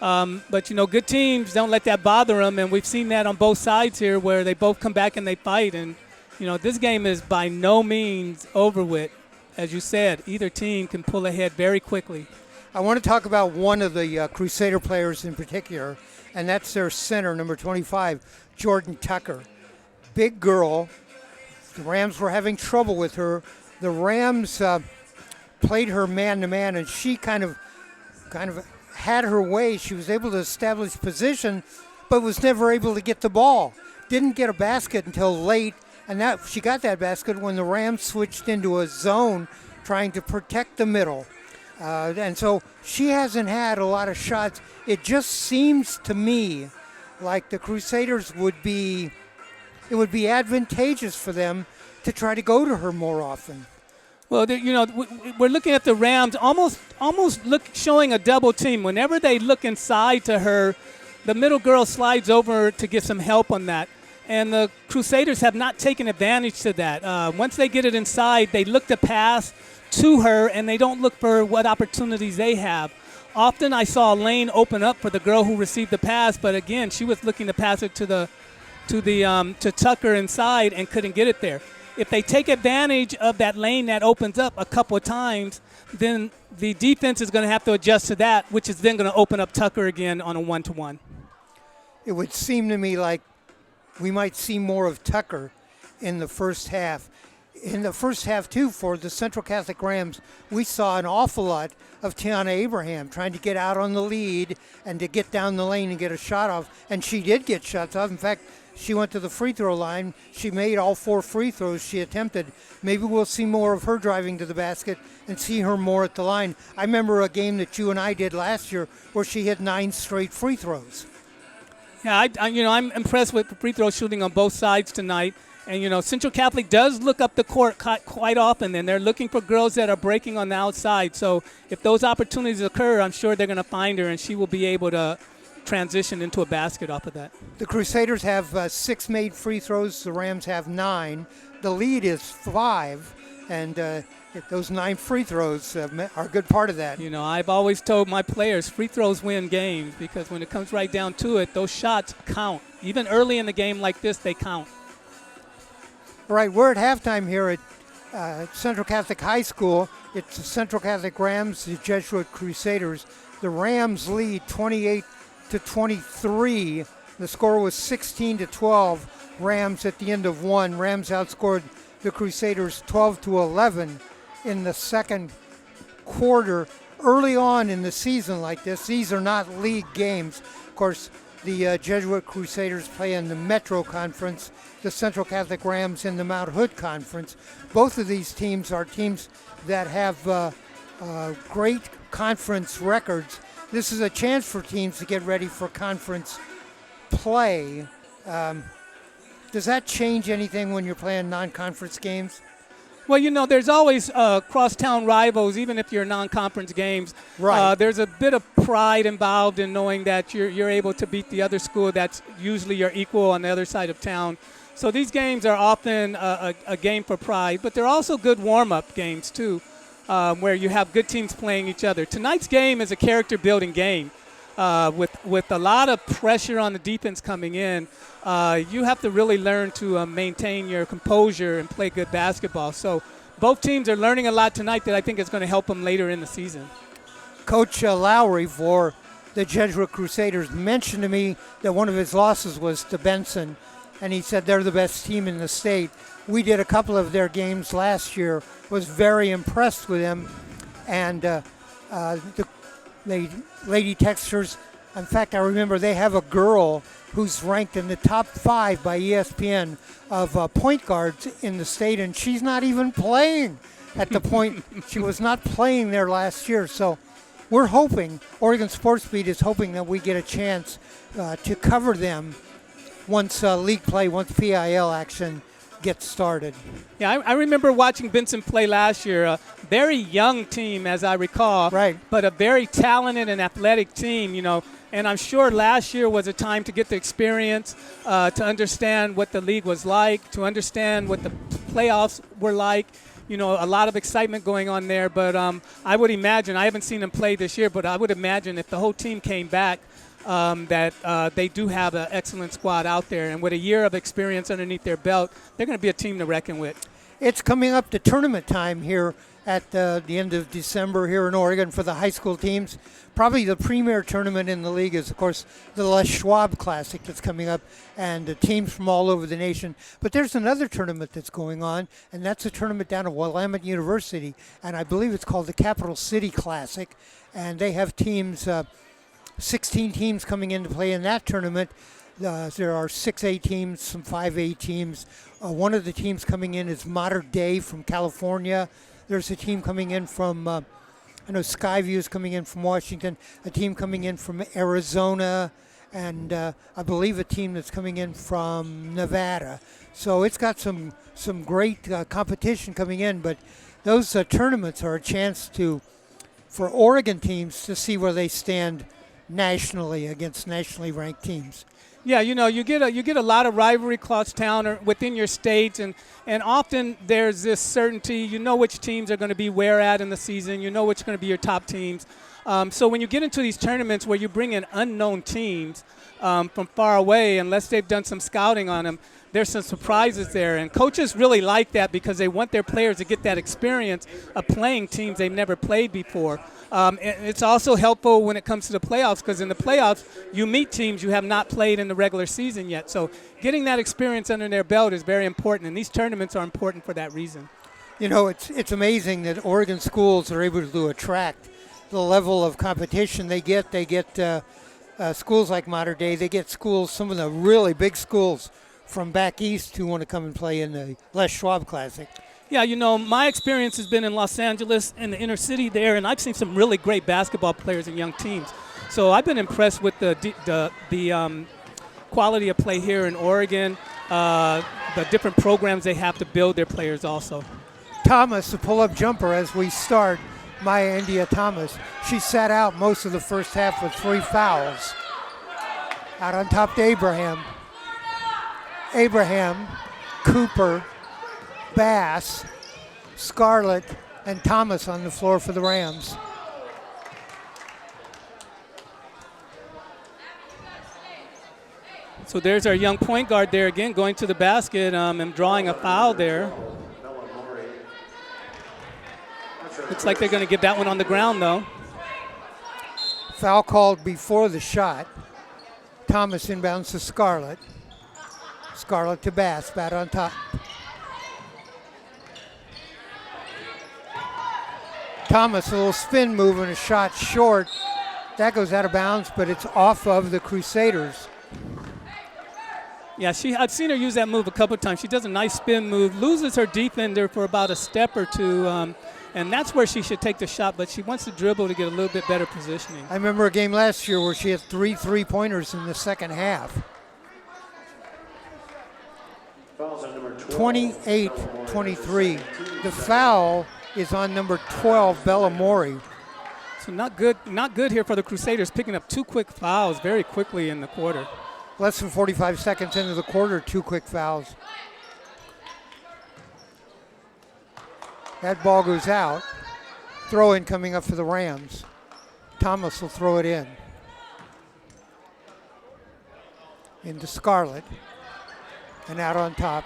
But, good teams don't let that bother them, and we've seen that on both sides here where they both come back and they fight. And, this game is by no means over with. As you said, either team can pull ahead very quickly. I want to talk about one of the Crusader players in particular, and that's their center, number 25, Jordan Tucker. Big girl. The Rams were having trouble with her. The Rams played her man-to-man, and she kind of had her way. She was able to establish position, but was never able to get the ball. Didn't get a basket until late, and she got that basket when the Rams switched into a zone trying to protect the middle. And so she hasn't had a lot of shots. It just seems to me like the Crusaders it would be advantageous for them to try to go to her more often. Well, we're looking at the Rams almost showing a double team. Whenever they look inside to her, the middle girl slides over to get some help on that. And the Crusaders have not taken advantage to that. Once they get it inside, they look to pass to her, and they don't look for what opportunities they have. Often I saw a lane open up for the girl who received the pass, but again, she was looking to pass it to Tucker inside and couldn't get it there. If they take advantage of that lane that opens up a couple of times, then the defense is going to have to adjust to that, which is then going to open up Tucker again on a one-to-one. It would seem to me like we might see more of Tucker in the first half. In the first half, too, for the Central Catholic Rams, we saw an awful lot of Tiana Abraham trying to get out on the lead and to get down the lane and get a shot off. And she did get shots off. In fact, she went to the free throw line. She made all 4 free throws she attempted. Maybe we'll see more of her driving to the basket and see her more at the line. I remember a game that you and I did last year where she hit 9 straight free throws. Yeah, I'm impressed with the free throw shooting on both sides tonight. And, Central Catholic does look up the court quite often, and they're looking for girls that are breaking on the outside. So if those opportunities occur, I'm sure they're going to find her, and she will be able to transition into a basket off of that. The Crusaders have 6 made free throws. The Rams have 9. The lead is 5, and those 9 free throws are a good part of that. I've always told my players free throws win games because when it comes right down to it, those shots count. Even early in the game like this, they count. All right, we're at halftime here at Central Catholic High School. It's the Central Catholic Rams, the Jesuit Crusaders. The Rams lead 28-23. The score was 16-12. Rams at the end of 1. Rams outscored the Crusaders 12-11 in the second quarter. Early on in the season like this, these are not league games. Of course, the Jesuit Crusaders play in the Metro Conference, the Central Catholic Rams in the Mount Hood Conference. Both of these teams are teams that have great conference records. This is a chance for teams to get ready for conference play. Does that change anything when you're playing non-conference games? Well, there's always cross-town rivals, even if you're non-conference games. Right. There's a bit of pride involved in knowing that you're able to beat the other school that's usually your equal on the other side of town. So these games are often a game for pride, but they're also good warm-up games, too, where you have good teams playing each other. Tonight's game is a character-building game. With a lot of pressure on the defense coming in, you have to really learn to maintain your composure and play good basketball. So both teams are learning a lot tonight that I think is going to help them later in the season. Coach Lowry for the Jesuit Crusaders mentioned to me that one of his losses was to Benson, and he said they're the best team in the state. We did a couple of their games last year, was very impressed with them, and the Lady Texters, in fact, I remember they have a girl who's ranked in the top 5 by ESPN of point guards in the state, and she's not even playing at the point. She was not playing there last year. So we're hoping, Oregon Sports Beat is hoping that we get a chance to cover them once league play, once PIL action gets started. Yeah, I remember watching Benson play last year. A very young team, as I recall. Right. But a very talented and athletic team, And I'm sure last year was a time to get the experience, to understand what the league was like, to understand what the playoffs were like. A lot of excitement going on there. But I would imagine, I haven't seen them play this year, but I would imagine if the whole team came back, that they do have an excellent squad out there. And with a year of experience underneath their belt, they're going to be a team to reckon with. It's coming up to tournament time here at the end of December here in Oregon for the high school teams. Probably the premier tournament in the league is, of course, the Les Schwab Classic that's coming up, and the teams from all over the nation. But there's another tournament that's going on, and that's a tournament down at Willamette University, and I believe it's called the Capital City Classic, and they have teams, 16 teams coming in to play in that tournament. There are 6A teams, some 5A teams. One of the teams coming in is Modern Day from California. There's a team coming in from, I know Skyview is coming in from Washington, a team coming in from Arizona, and I believe a team that's coming in from Nevada. So it's got some great competition coming in, but those tournaments are a chance for Oregon teams to see where they stand nationally against nationally ranked teams. Yeah, you get a lot of rivalry across town or within your state, and often there's this certainty. You know which teams are going to be where at in the season. You know which are going to be your top teams. So when you get into these tournaments where you bring in unknown teams from far away, unless they've done some scouting on them, there's some surprises there. And coaches really like that because they want their players to get that experience of playing teams they've never played before. And it's also helpful when it comes to the playoffs because in the playoffs, you meet teams you have not played in the regular season yet. So getting that experience under their belt is very important, and these tournaments are important for that reason. It's amazing that Oregon schools are able to attract the level of competition they get. They get schools like Modern Day. They get schools, some of the really big schools from back east who want to come and play in the Les Schwab Classic. Yeah, my experience has been in Los Angeles in the inner city there, and I've seen some really great basketball players and young teams. So I've been impressed with the quality of play here in Oregon, the different programs they have to build their players also. Thomas, the pull-up jumper as we start. Maya India Thomas. She sat out most of the first half with 3 fouls. Out on top to Abraham. Cooper, Bass, Scarlett, and Thomas on the floor for the Rams. So there's our young point guard there again going to the basket and drawing a foul there. Looks like they're going to give that one on the ground, though. Foul called before the shot. Thomas inbounds to Scarlett. Scarlett to Bass, bat on top. Thomas, a little spin move and a shot short. That goes out of bounds, but it's off of the Crusaders. Yeah, I've seen her use that move a couple of times. She does a nice spin move, loses her defender for about a step or two, and that's where she should take the shot, but she wants to dribble to get a little bit better positioning. I remember a game last year where she had 3 3-pointers in the second half. 28-23. The foul is on number 12, Bella Mori. So not good here for the Crusaders, picking up 2 quick fouls very quickly in the quarter. Less than 45 seconds into the quarter, 2 quick fouls. That ball goes out. Throw in coming up for the Rams. Thomas will throw it in. Into Scarlett. And out on top.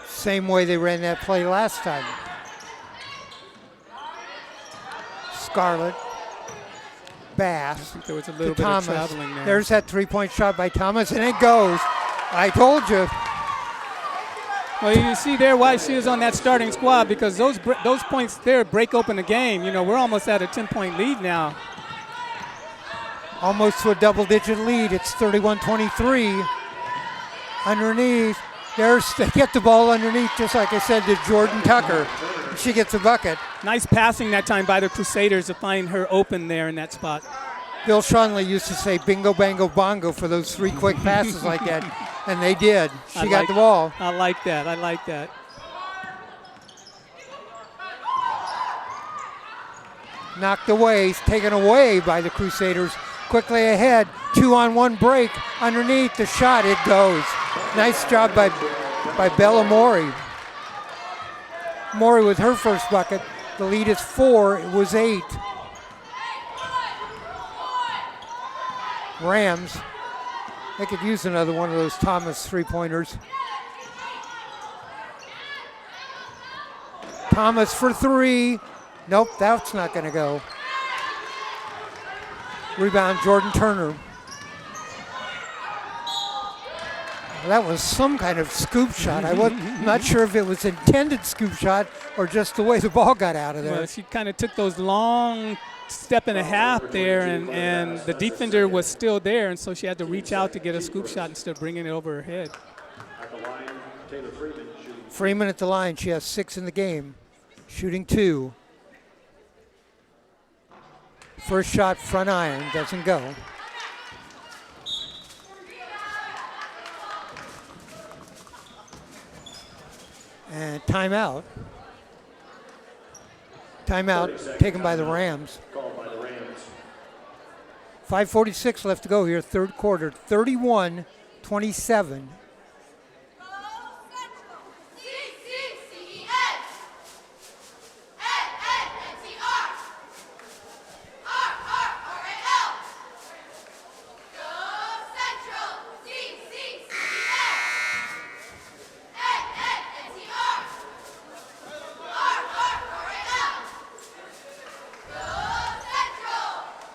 Same way they ran that play last time. Scarlett. Bass. I think there was a little bit Thomas. of traveling there. There's that 3-point shot by Thomas, and it goes. I told you. Well, you see there why she is on that starting squad, because those points there break open the game. You know, we're almost at a 10-point lead now. Almost to a double-digit lead. It's 31-23. Underneath. They get the ball underneath, just like I said to Jordan Tucker. She gets a bucket. Nice passing that time by the Crusaders to find her open there in that spot. Bill Schonley used to say bingo, bango, bongo for those 3 quick passes like that, and they did. She got the ball. I like that. I like that. Knocked away, taken away by the Crusaders. Quickly ahead, 2-on-1 break. Underneath the shot, it goes. Nice job by Bella Mori. Mori with her first bucket. The lead is 4. It was 8. Rams. They could use another one of those Thomas 3-pointers. Thomas for 3. Nope, that's not going to go. Rebound, Jordan Turner. That was some kind of scoop shot. I'm not sure if it was intended scoop shot or just the way the ball got out of there. Well, she kind of took those long step and a half there, and the defender was still there, and so she had to reach out to get a scoop shot instead of bringing it over her head. At the line, Taylor Freeman shooting. Freeman at the line. She has 6 in the game. Shooting 2. First shot, front iron, doesn't go. And timeout. Timeout taken by the Rams. Called by the Rams. 5:46 left to go here, third quarter. 31-27.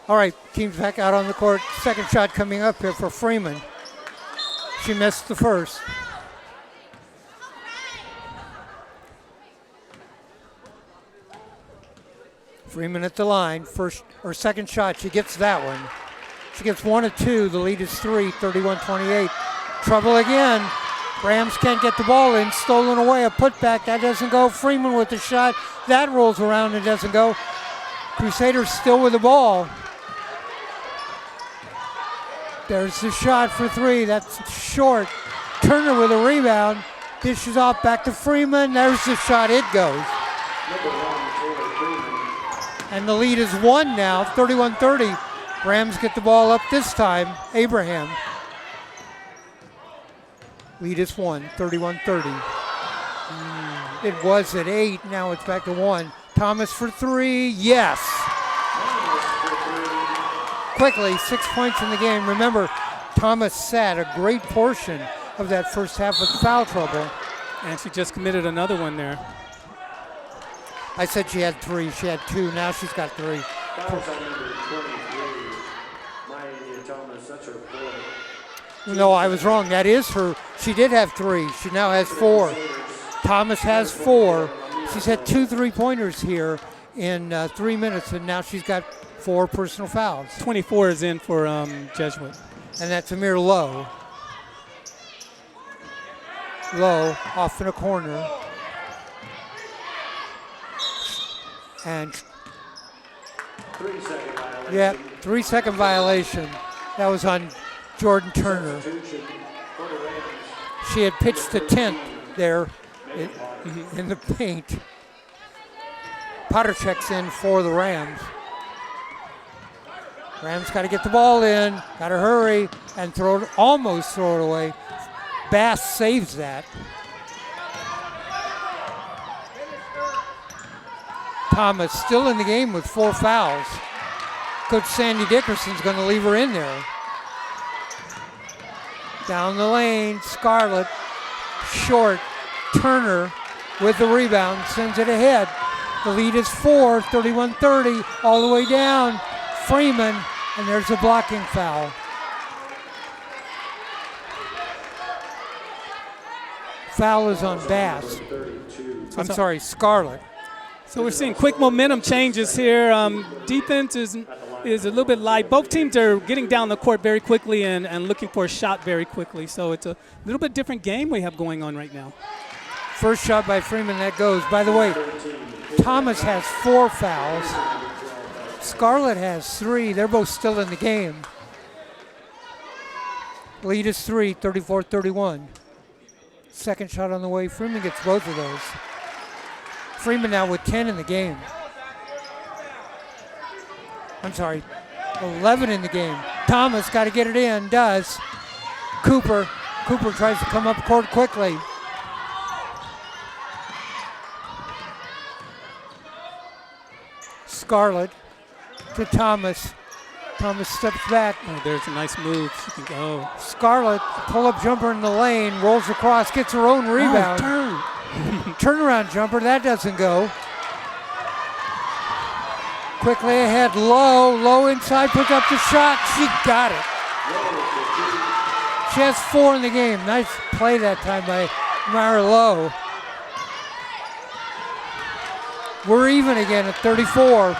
All right, team's back out on the court. Second shot coming up here for Freeman. She missed the first. Freeman at the line. First or second shot, she gets that one. She gets 1 of 2. The lead is 3, 31-28. Trouble again. Rams can't get the ball in. Stolen away. A putback. That doesn't go. Freeman with the shot. That rolls around and doesn't go. Crusaders still with the ball. There's the shot for 3. That's short. Turner with a rebound. Dishes off back to Freeman. There's the shot. It goes. And the lead is 1 now, 31-30. Rams get the ball up this time. Abraham. Lead is 1, 31-30. It was at 8. Now it's back to 1. Thomas for 3. Yes. Quickly, 6 points in the game. Remember, Thomas sat a great portion of that first half with foul trouble. And she just committed another one there. I said she had 3. She had 2. Now she's got 3. Fouls on number 23. Maya Thomas, that's her 4. No, I was wrong. That is her. She did have 3. She now has 4. Thomas has 4. She's had 2 3-pointers here in 3 minutes, and now she's got 4 personal fouls. 24 is in for Jesuit. And that's Amir Lowe. Lowe off in a corner. And 3-second violation. yeah, 3-second violation. That was on Jordan Turner. She had pitched the tent there in the paint. Potter checks in for the Rams. Rams got to get the ball in, got to hurry, and almost throw it away. Bass saves that. Thomas still in the game with 4 fouls. Coach Sandy Dickerson's going to leave her in there. Down the lane, Scarlett, short, Turner with the rebound, sends it ahead. The lead is 4, 31-30, all the way down. Freeman, and there's a blocking foul. Foul is on Bass. I'm sorry, Scarlett. So we're seeing quick momentum changes here. Defense is a little bit light. Both teams are getting down the court very quickly and looking for a shot very quickly. So it's a little bit different game we have going on right now. First shot by Freeman, that goes. By the way, Thomas has 4 fouls. Scarlett has 3. They're both still in the game. Lead is 3, 34-31. Second shot on the way. Freeman gets both of those. Freeman now with 10 in the game. I'm sorry, 11 in the game. Thomas got to get it in, does. Cooper tries to come up court quickly. Scarlett to Thomas. Thomas steps back. Oh, there's a nice move. She can go. Scarlett, pull-up jumper in the lane, rolls across, gets her own rebound. Oh, Turnaround jumper, that doesn't go. Quickly ahead, low inside, puts up the shot. She got it. She has 4 in the game. Nice play that time by Myra Lowe. We're even again at 34.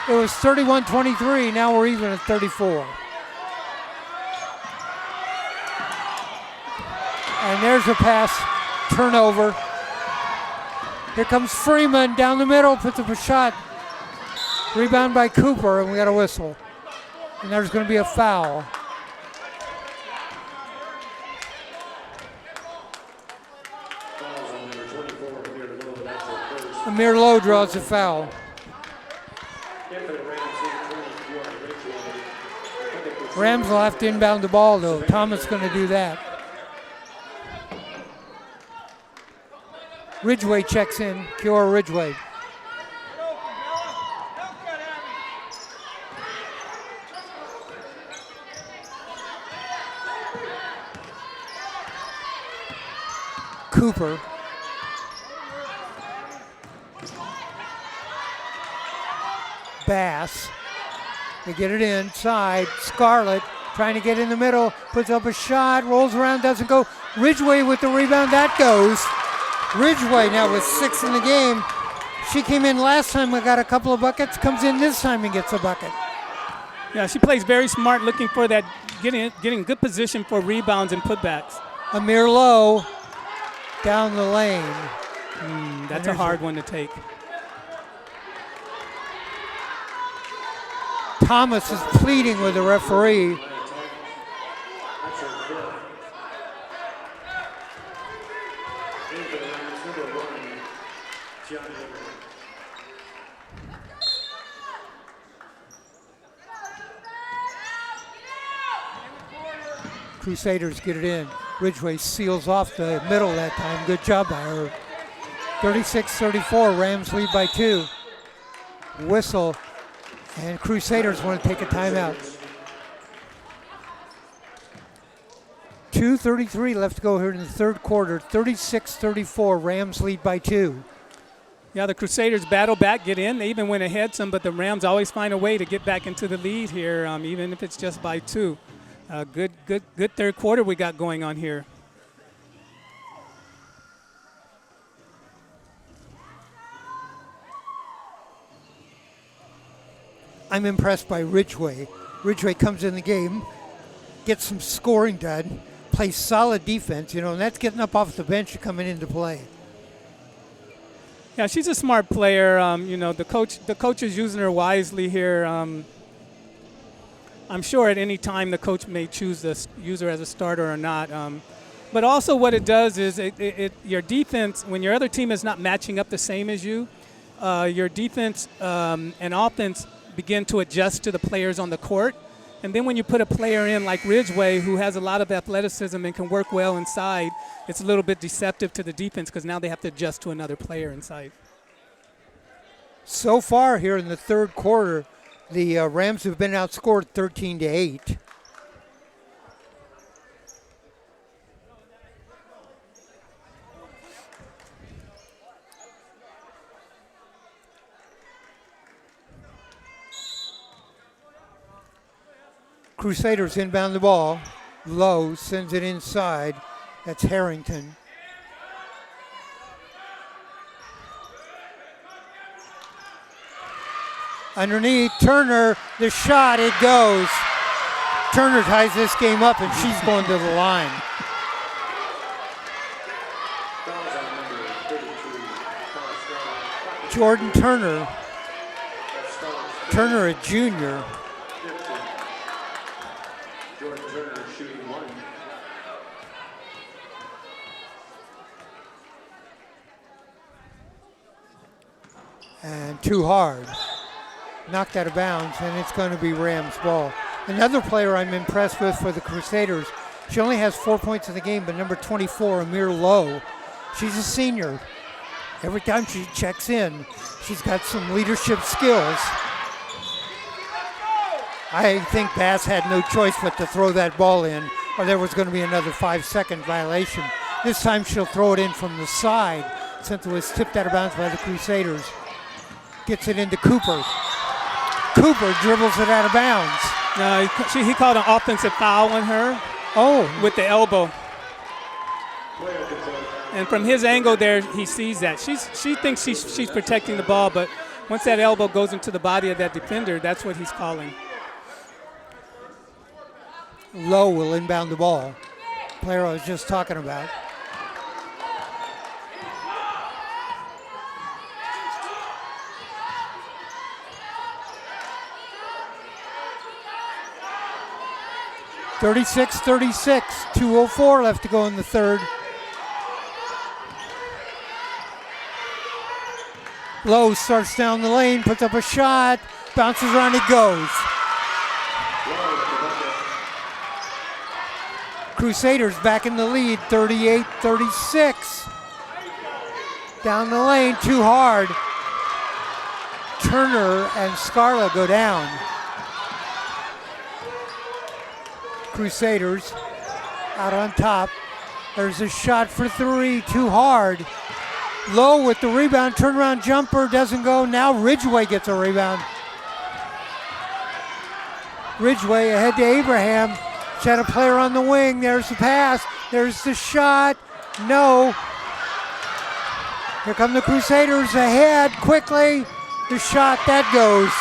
It was 31-23, now we're even at 34. And there's a pass, turnover. Here comes Freeman down the middle, puts up a shot. Rebound by Cooper, and we got a whistle. And there's going to be a foul. Amir Lowe draws a foul. Rams will have to inbound the ball, though. Thomas going to do that. Ridgway checks in. Kiora Ridgway. Cooper. Bass. They get it inside. Scarlett trying to get in the middle. Puts up a shot. Rolls around. Doesn't go. Ridgway with the rebound. That goes. Ridgway now with 6 in the game. She came in last time and got a couple of buckets. Comes in this time and gets a bucket. Yeah, she plays very smart, looking for that, getting good position for rebounds and putbacks. Amir Lowe down the lane. That's a hard one to take. Thomas is pleading with the referee. Crusaders get it in. Ridgway seals off the middle that time. Good job by her. 36-34, Rams lead by 2. Whistle, and Crusaders want to take a timeout. 2:33 left to go here in the third quarter. 36-34, Rams lead by 2. Yeah, the Crusaders battle back, get in. They even went ahead some, but the Rams always find a way to get back into the lead here, even if it's just by 2. Good third quarter we got going on here. I'm impressed by Ridgway. Ridgway comes in the game, gets some scoring done, plays solid defense, and that's getting up off the bench and coming into play. Yeah, she's a smart player. The coach is using her wisely here. I'm sure at any time the coach may choose to use her as a starter or not. But also what it does is your defense, when your other team is not matching up the same as you, your defense and offense begin to adjust to the players on the court. And then when you put a player in like Ridgway, who has a lot of athleticism and can work well inside, it's a little bit deceptive to the defense because now they have to adjust to another player inside. So far here in the third quarter, the Rams have been outscored 13-8. Crusaders inbound the ball. Lowe sends it inside. That's Harrington. Underneath, Turner, the shot, it goes. Turner ties this game up, and she's going to the line. Jordan Turner. Turner, a junior. Jordan Turner shooting one. And too hard. Knocked out of bounds, and it's going to be Rams ball. Another player I'm impressed with for the Crusaders, she only has 4 points in the game, but number 24, Amir Lowe, she's a senior. Every time she checks in, she's got some leadership skills. I think Bass had no choice but to throw that ball in, or there was going to be another 5-second violation. This time she'll throw it in from the side, since it was tipped out of bounds by the Crusaders. Gets it into Cooper. Cooper dribbles it out of bounds. No, he called an offensive foul on her. Oh. With the elbow. And from his angle there, he sees that. She thinks she's protecting the ball, but once that elbow goes into the body of that defender, that's what he's calling. Lowe will inbound the ball. Player I was just talking about. (36-36), 2:04 left to go in the third. Lowe starts down the lane, puts up a shot, bounces around, it goes. Crusaders back in the lead, 38-36. Down the lane, too hard. Turner and Scarla go down. Crusaders out on top. There's a shot for three, too hard. Lowe with the rebound, turnaround jumper, doesn't go. Now Ridgway gets a rebound. Ridgway ahead to Abraham. She had a player on the wing. There's the pass. There's the shot. No. Here come the Crusaders ahead quickly. The shot, that goes.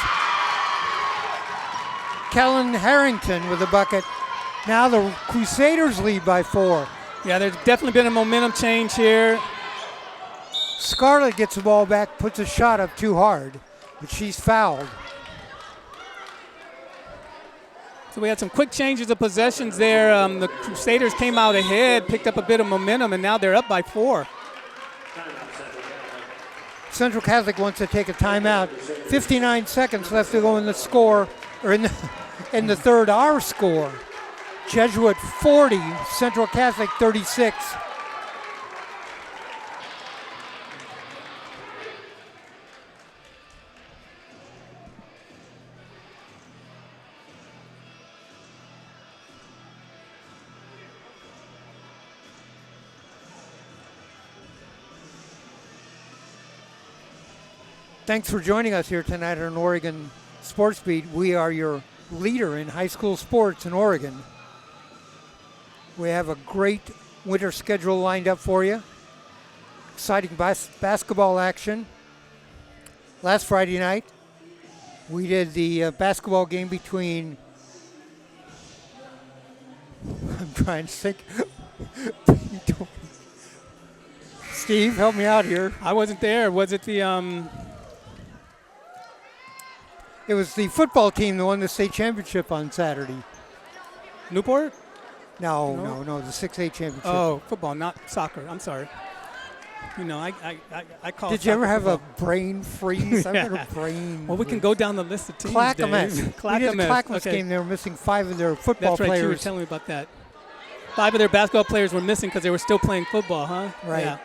Kellen Harrington with a bucket. Now the Crusaders lead by 4. Yeah, there's definitely been a momentum change here. Scarlett gets the ball back, puts a shot up too hard, but she's fouled. So we had some quick changes of possessions there. The Crusaders came out ahead, picked up a bit of momentum, and now they're up by 4. Central Catholic wants to take a timeout. 59 seconds left to go in the score, or in the third, our score. Jesuit 40, Central Catholic 36. Thanks for joining us here tonight on Oregon Sports Beat. We are your leader in high school sports in Oregon. We have a great winter schedule lined up for you. Exciting basketball action. Last Friday night, we did the basketball game between, I'm trying to think. Steve, help me out here. I wasn't there. Was it the... It was the football team that won the state championship on Saturday. Newport? No, the 6A championship. Oh, football, not soccer. I'm sorry. You know, I call. Did you ever have football. a brain freeze? Yeah. I've had a brain. Well, we can go down the list of teams. Clackamas. Dave. We did the Clackamas. Clackamas Okay. game. They were missing 5 of their football That's right. players. You were telling me about that. 5 of their basketball players were missing because they were still playing football, huh? Right. Yeah.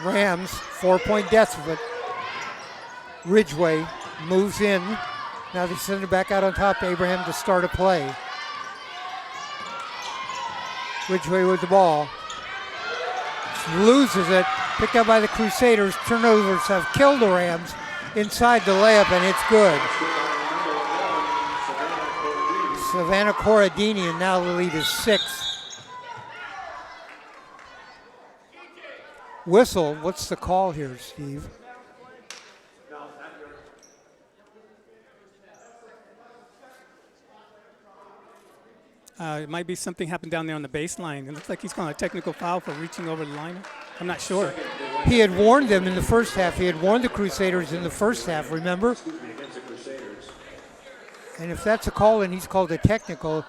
Rams, 4-point deficit. Ridgeway moves in. Now they send it back out on top to Abraham to start a play. Ridgeway with the ball. Loses it. Picked up by the Crusaders. Turnovers have killed the Rams. Inside the layup, and it's good. Savannah Corradini, and now the lead is 6. Whistle, what's the call here, Steve? It might be something happened down there on the baseline. It looks like he's calling a technical foul for reaching over the line. I'm not sure. He had warned them in the first half. He had warned the Crusaders in the first half, remember? And if that's a call and he's called a technical,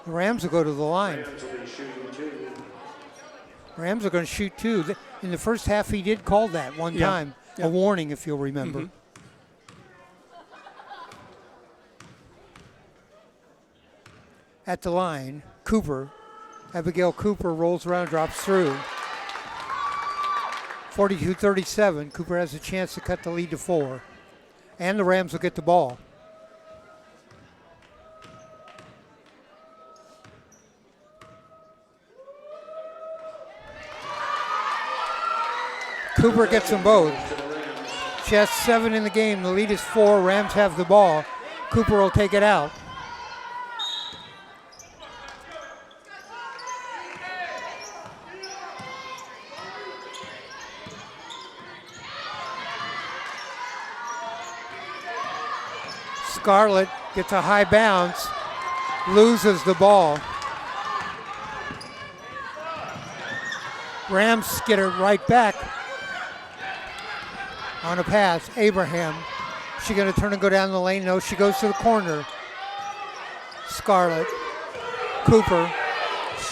the Rams will go to the line. Rams are going to shoot 2. In the first half, he did call that one time. Yeah. A warning, if you'll remember. Mm-hmm. At the line, Cooper. Abigail Cooper rolls around, drops through. 42-37. Cooper has a chance to cut the lead to 4. And the Rams will get the ball. Cooper gets them both. She has 7 in the game. The lead is 4. Rams have the ball. Cooper will take it out. Scarlett gets a high bounce, loses the ball. Rams get it right back on a pass. Abraham, she going to turn and go down the lane? No, she goes to the corner. Scarlett, Cooper,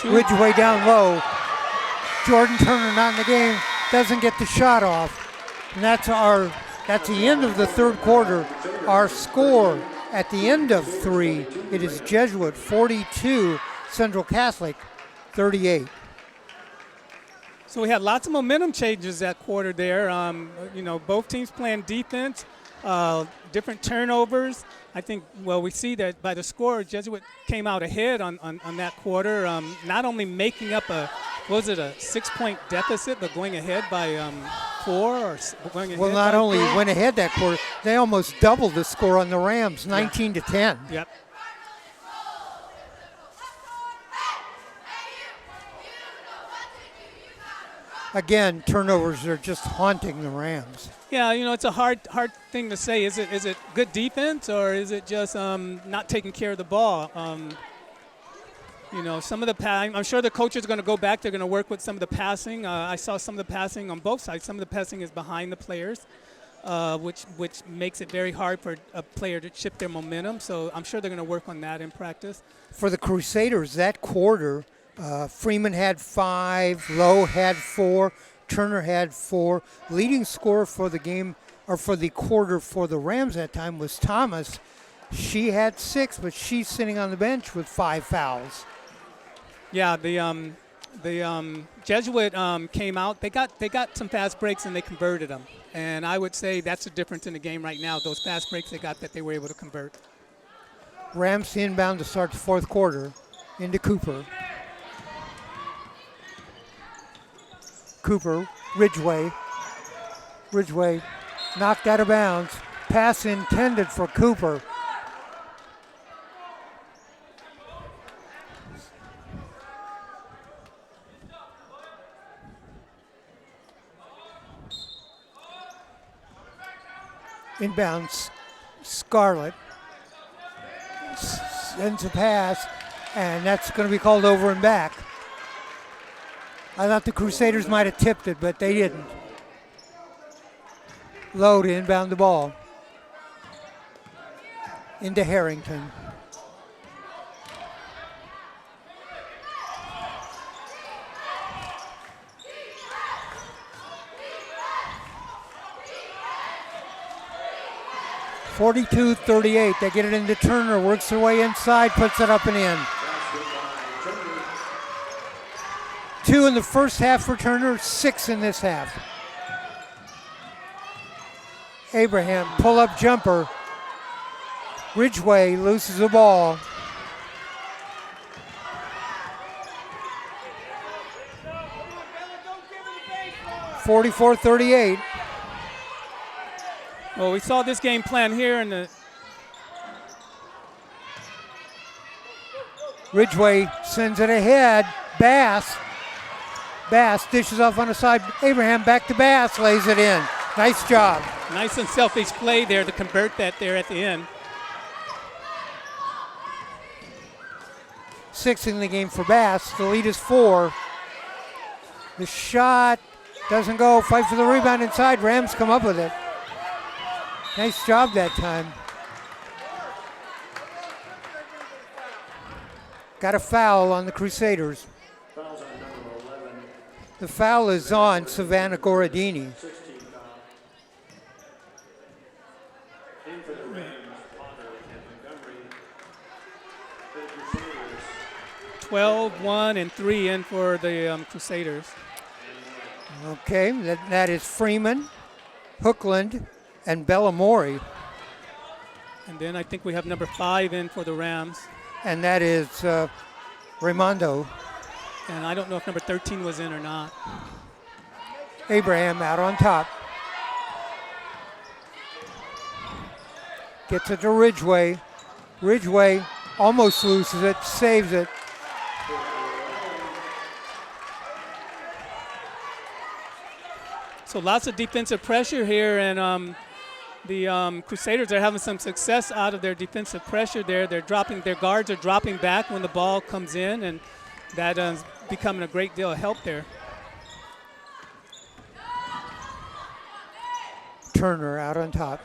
Ridgeway down low. Jordan Turner not in the game, doesn't get the shot off. And that's the end of the third quarter. Our score at the end of 3, it is Jesuit 42, Central Catholic 38. So we had lots of momentum changes that quarter there. You know, both teams playing defense, different turnovers. I think, well, we see that by the score, Jesuit came out ahead on that quarter, not only making up a 6-point deficit, but going ahead by 4 or going ahead. Well, not by only 4. went ahead that quarter, they almost doubled the score on the Rams, 19-10. Yep. Again, turnovers are just haunting the Rams. Yeah, you know, it's a hard thing to say. Is it good defense or is it just not taking care of the ball? You know, some of the I'm sure the coaches are going to go back. They're going to work with some of the passing. I saw some of the passing on both sides. Some of the passing is behind the players, which makes it very hard for a player to shift their momentum. So I'm sure they're going to work on that in practice. For the Crusaders, that quarter, Freeman had 5, Lowe had 4, Turner had 4. Leading scorer for the game, or for the quarter for the Rams that time was Thomas. She had 6, but she's sitting on the bench with 5 fouls. Yeah, the Jesuit came out. They got some fast breaks and they converted them. And I would say that's the difference in the game right now. Those fast breaks they got that they were able to convert. Rams inbound to start the fourth quarter. Into Cooper. Cooper, Ridgeway. Ridgeway knocked out of bounds. Pass intended for Cooper. Inbounds, Scarlett sends a pass, and that's going to be called over and back. I thought the Crusaders might have tipped it, but they didn't. Low to inbound the ball. Into Harrington. (42-38). They get it into Turner, works their way inside, puts it up and in. 2 in the first half for Turner, 6 in this half. Abraham, pull-up jumper. Ridgway loses the ball. (44-38). Well, we saw this game plan here in the Ridgway sends it ahead. Bass dishes off on the side. Abraham back to Bass, lays it in. Nice job. nice and selfish play there to convert that there at the end. 6 in the game for Bass. The lead is 4. The shot doesn't go. Fight for the rebound inside. Rams come up with it. Nice job that time. Got a foul on the Crusaders. Fouls on number 11. The foul is on Savannah Goradini. 16 foul. In for the Rams, Potter and Montgomery. For the Crusaders, 12, 1, and 3 in for the Crusaders. Okay, that is Freeman, Hookland, and Bellamori. And then I think we have number 5 in for the Rams. And that is Raimondo. And I don't know if number 13 was in or not. Abraham out on top. Gets it to Ridgway. Ridgway almost loses it, saves it. So lots of defensive pressure here, and the Crusaders are having some success out of their defensive pressure there. Their guards are dropping back when the ball comes in, and that is becoming a great deal of help there. Turner out on top.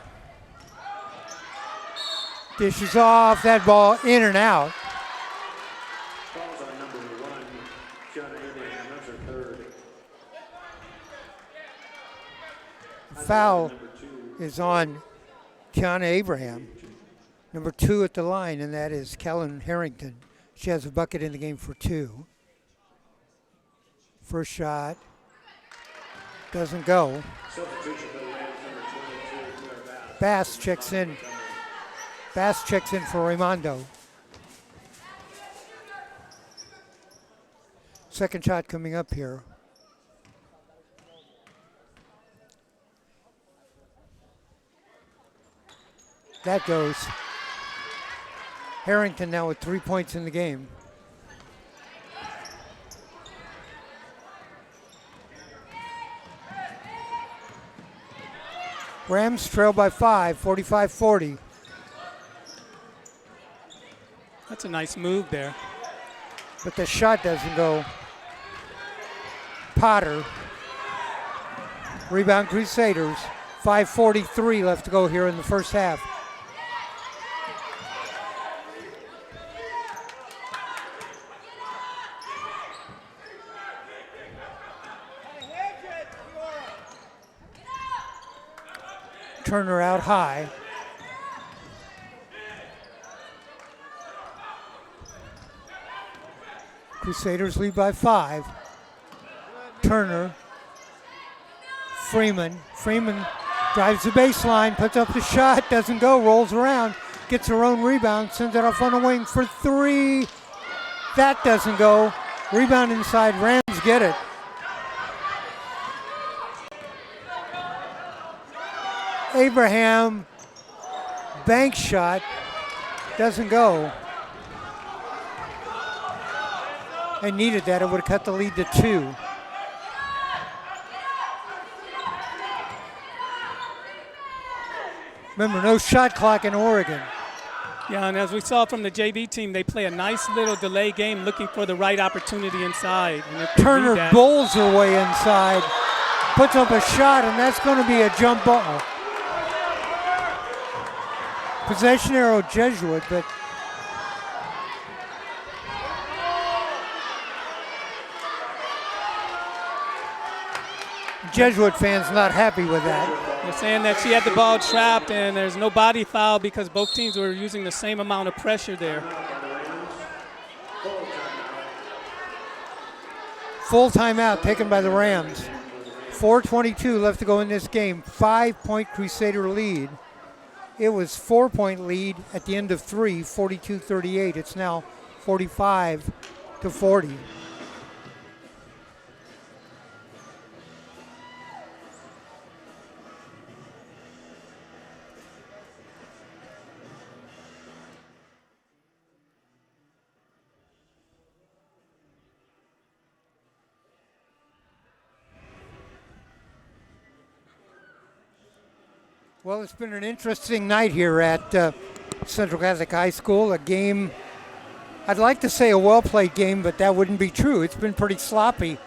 Dishes off, that ball in and out. fouls on number 1, John Abraham, that's her third. Foul Number 2, is on Kiana Abraham. Number 2 at the line, and that is Kellen Harrington. She has a bucket in the game for 2. First shot doesn't go. substitution for the Rams, number 22, Claire Bass. Bass checks in. Bass checks in for Raimondo. Second shot coming up here. That goes. Harrington now with 3 points in the game. Rams trail by 5, 45-40. That's a nice move there. But the shot doesn't go. Potter. Rebound Crusaders. 5:43 left to go here in the first half. Turner out high. Crusaders lead by 5. Turner. Freeman drives the baseline, puts up the shot, doesn't go, rolls around, gets her own rebound, sends it off on the wing for 3. That doesn't go. Rebound inside, Rams get it. Abraham, bank shot, doesn't go. I needed that, it would have cut the lead to 2. Remember, no shot clock in Oregon. Yeah, and as we saw from the JV team, they play a nice little delay game looking for the right opportunity inside. And if they do Turner that, bowls her way inside, puts up a shot, and that's going to be a jump ball. Possession arrow Jesuit, but Jesuit fans not happy with that. They're saying that she had the ball trapped and there's no body foul because both teams were using the same amount of pressure there. Full timeout taken by the Rams. 4:22 left to go in this game. 5-point Crusader lead. It was 4-point lead at the end of 3, 42-38. It's now 45-40. Well, it's been an interesting night here at Central Catholic High School. A game, I'd like to say a well-played game, but that wouldn't be true. It's been pretty sloppy.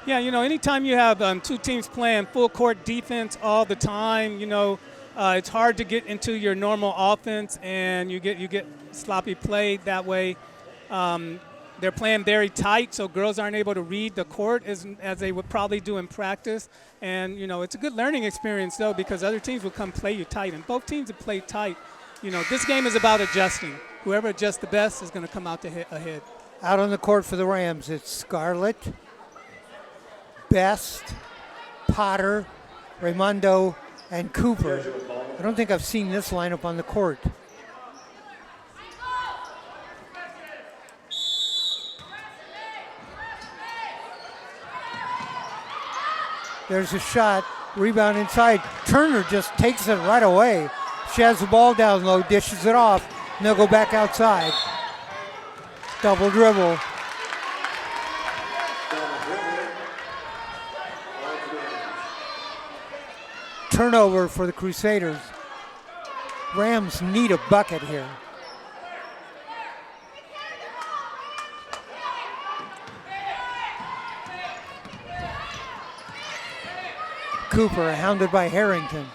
Yeah, anytime you have two teams playing full court defense all the time, it's hard to get into your normal offense, and you get sloppy play that way. They're playing very tight, so girls aren't able to read the court as they would probably do in practice. And, it's a good learning experience, though, because other teams will come play you tight. And both teams have played tight. This game is about adjusting. Whoever adjusts the best is going to come out ahead. Out on the court for the Rams, it's Scarlett, Best, Potter, Raimondo, and Cooper. I don't think I've seen this lineup on the court. There's a shot, rebound inside. Turner just takes it right away. She has the ball down low, dishes it off, and they'll go back outside. Double dribble. Turnover for the Crusaders. Rams need a bucket here. Cooper, hounded by Harrington.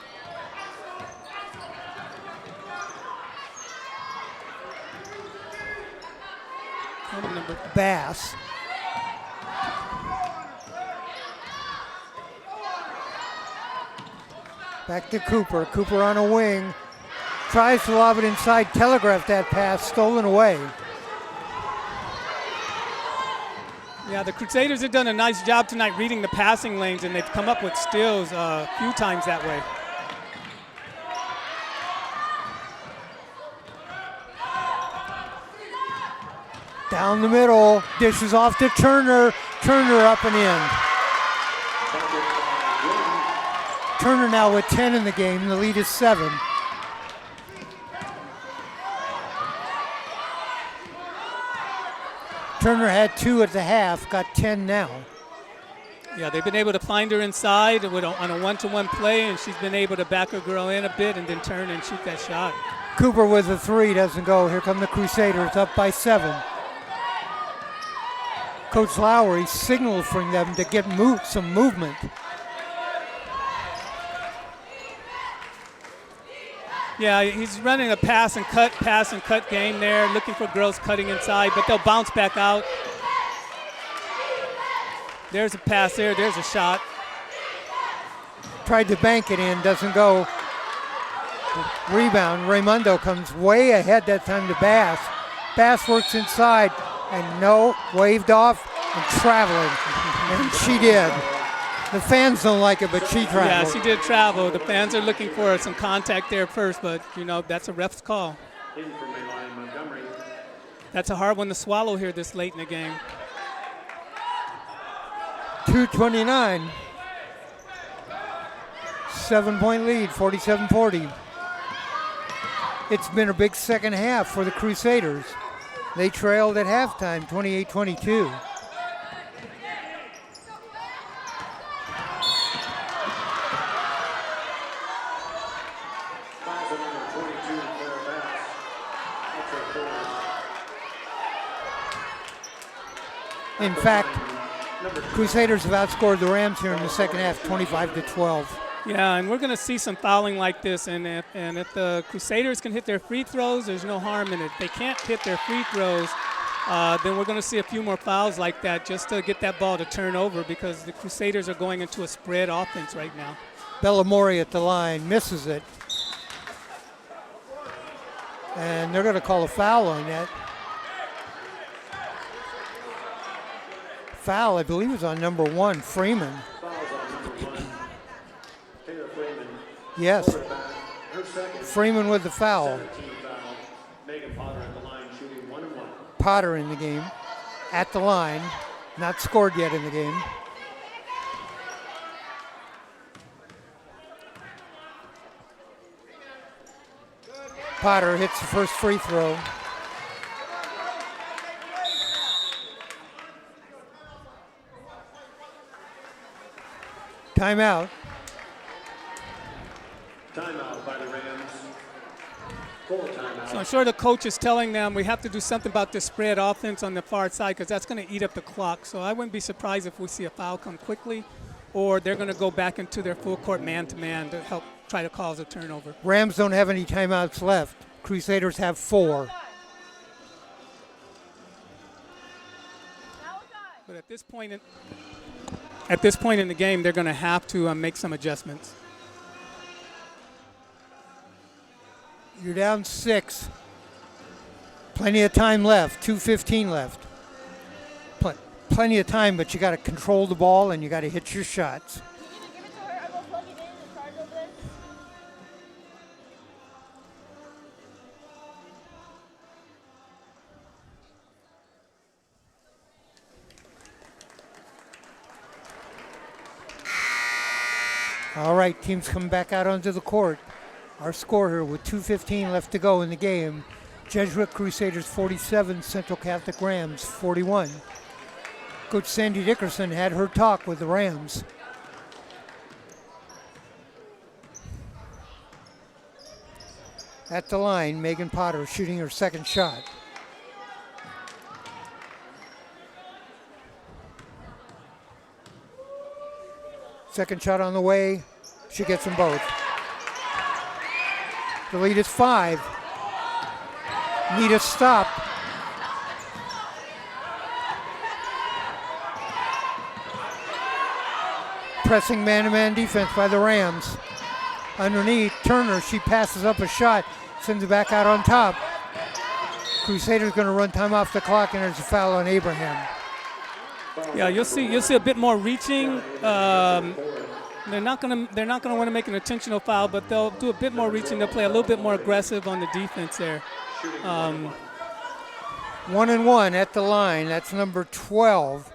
Bass. Back to Cooper. Cooper on a wing. Tries to lob it inside. Telegraphed that pass. Stolen away. Yeah, the Crusaders have done a nice job tonight reading the passing lanes, and they've come up with steals a few times that way. Down the middle, dishes off to Turner. Turner up and in. Turner now with 10 in the game. The lead is 7. Turner had 2 at the half, got 10 now. Yeah, they've been able to find her inside on a one-to-one play, and she's been able to back her girl in a bit and then turn and shoot that shot. Cooper with a 3, doesn't go. Here come the Crusaders, up by 7. Coach Lowry signaled for them to get some movement. Yeah, he's running a pass and cut game there, looking for girls cutting inside, but they'll bounce back out. There's a pass there, there's a shot. Tried to bank it in, doesn't go. Rebound, Raimondo comes way ahead that time to Bass. Bass works inside, and no, waved off and traveling, and she did. The fans don't like it, but she traveled. Yeah, she did travel. The fans are looking for some contact there first, but, that's a ref's call. That's a hard one to swallow here this late in the game. 2:29. 7-point lead, 47-40. It's been a big second half for the Crusaders. They trailed at halftime, 28-22. In fact, Crusaders have outscored the Rams here in the second half, 25-12. Yeah, and we're going to see some fouling like this, and if the Crusaders can hit their free throws, there's no harm in it. If they can't hit their free throws, then we're going to see a few more fouls like that just to get that ball to turn over, because the Crusaders are going into a spread offense right now. Bellamori at the line, misses it. And they're going to call a foul on that. Foul, I believe, is on number 1, Freeman. Fouls on number 1. Taylor Freeman. Yes, Quarterback, her second. Freeman with the foul. 17 foul. Megan Potter at the line shooting 1-1. Potter in the game, at the line, not scored yet in the game. Potter hits the first free throw. Timeout. Timeout by the Rams. Full timeout. So I'm sure the coach is telling them we have to do something about this spread offense on the far side, because that's going to eat up the clock. So I wouldn't be surprised if we see a foul come quickly, or they're going to go back into their full court man-to-man to help try to cause a turnover. Rams don't have any timeouts left. Crusaders have 4. But at this point in the game, they're going to have to make some adjustments. You're down 6. Plenty of time left. 2:15 left. Plenty of time, but you got to control the ball and you got to hit your shots. Give it to her. I'll go plug it in and charge over there. All right, teams coming back out onto the court. Our score here with 2:15 left to go in the game. Jesuit Crusaders 47, Central Catholic Rams 41. Coach Sandy Dickerson had her talk with the Rams. At the line, Megan Potter shooting her second shot. Second shot on the way. She gets them both. The lead is 5. Need a stop. Pressing man-to-man defense by the Rams. Underneath, Turner, she passes up a shot, sends it back out on top. Crusaders going to run time off the clock, and there's a foul on Abraham. Yeah, you'll see a bit more reaching. They're not gonna want to make an intentional foul, but they'll do a bit more reaching. They'll play a little bit more aggressive on the defense there. 1-1 at the line. That's number 12,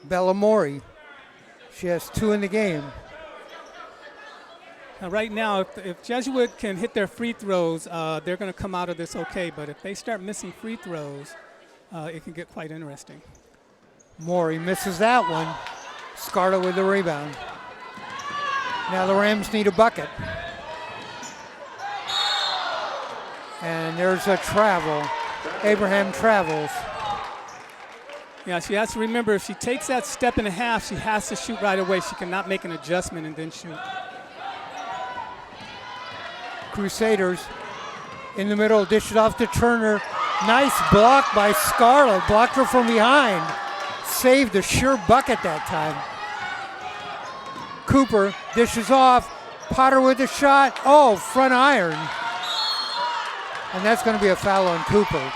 Bellamori. She has 2 in the game. Now, right now, if Jesuit can hit their free throws, they're going to come out of this okay. But if they start missing free throws, it can get quite interesting. Mori misses that one. Scarlett with the rebound. Now the Rams need a bucket. And there's a travel. Abraham travels. Yeah, she has to remember, if she takes that step and a half, she has to shoot right away. She cannot make an adjustment and then shoot. Crusaders in the middle, dish it off to Turner. Nice block by Scarlett. Blocked her from behind. Saved a sure bucket that time. Cooper dishes off. Potter with the shot. Oh, front iron. And that's going to be a foul on Cooper.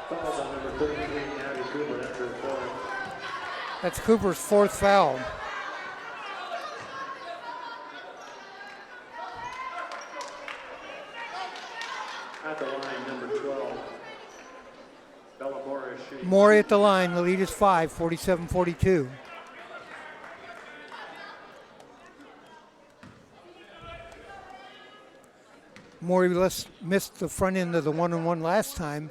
Fouls on number 33, Abby Cooper, after the foul. That's Cooper's 4th foul. At the line, number 12. Bellamori shooting. Mori at the line. The lead is 5, 47-42. Mori missed the front end of the 1-on-1 last time.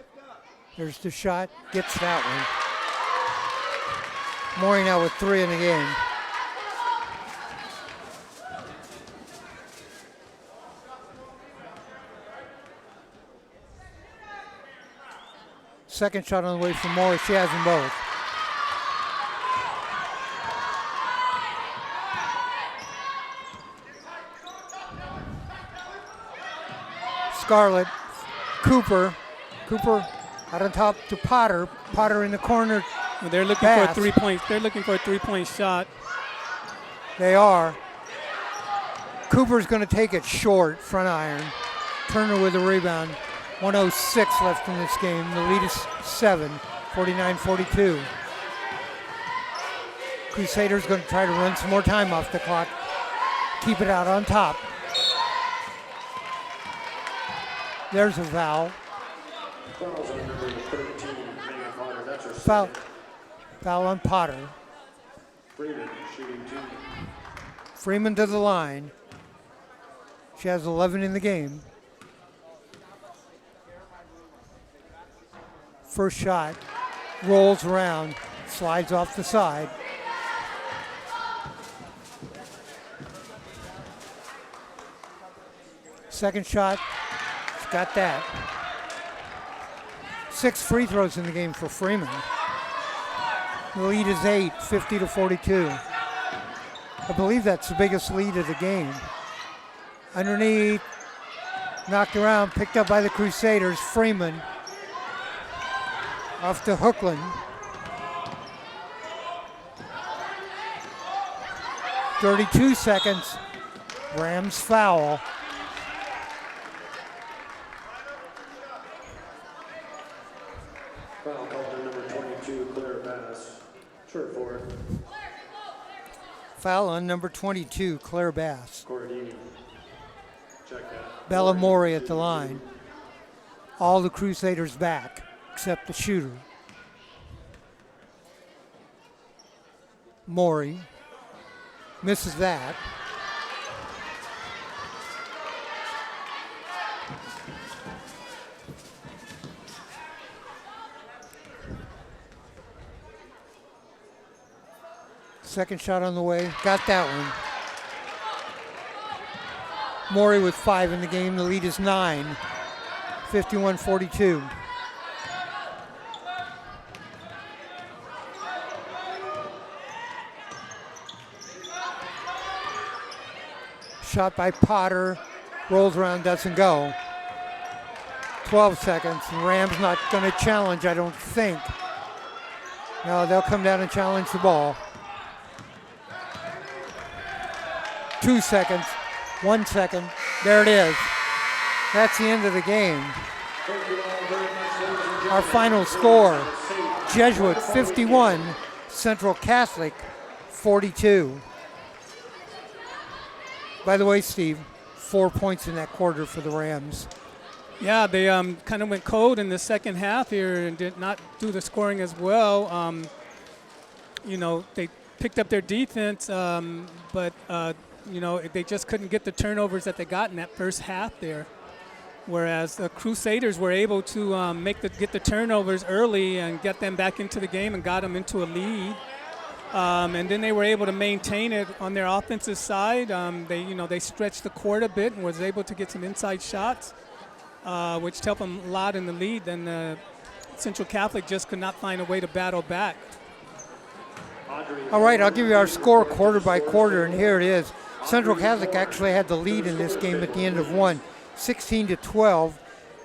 There's the shot. Gets that one. Mori now with 3 in the game. Second shot on the way from Mori. She has them both. Scarlett. Cooper out on top to Potter. Potter in the corner. Well, they're looking for a 3-point. They're looking for a 3-point shot. They are. Cooper's going to take it short, front iron. Turner with the rebound. 1:06 left in this game. The lead is 7, 49-42. Crusaders going to try to run some more time off the clock. Keep it out on top. There's a foul. Fouls on number 13, Megan Potter. That's her Foul. second. Foul on Potter. Freeman shooting 2. Freeman to the line. She has 11 in the game. First shot. Rolls around. Slides off the side. Second shot. She's got that. 6 free throws in the game for Freeman. The lead is 8, 50-42. I believe that's the biggest lead of the game. Underneath, knocked around, picked up by the Crusaders. Freeman off to Hookland. .32 seconds. Rams foul. Foul called on number 22, Claire Bass. Short forward. Foul on number 22, Claire Bass. Cordini. Check that. Bella Mori at the line. All the Crusaders back, except the shooter. Mori misses that. Second shot on the way. Got that one. Mori with 5 in the game. The lead is 9. 51-42. Shot by Potter. Rolls around, doesn't go. 12 seconds. Rams not going to challenge, I don't think. No, they'll come down and challenge the ball. 2 seconds, 1 second, there it is. That's the end of the game. Our final score, Jesuit 51, Central Catholic 42. By the way, Steve, 4 points in that quarter for the Rams. Yeah, they kind of went cold in the second half here and did not do the scoring as well. They picked up their defense, but they just couldn't get the turnovers that they got in that first half there. Whereas the Crusaders were able to get the turnovers early and get them back into the game and got them into a lead. And then they were able to maintain it on their offensive side. They stretched the court a bit and was able to get some inside shots, which helped them a lot in the lead. Then Central Catholic just could not find a way to battle back. All right, I'll give you our score quarter by quarter, and here it is. Central Catholic actually had the lead in this game at the end of one, 16-12.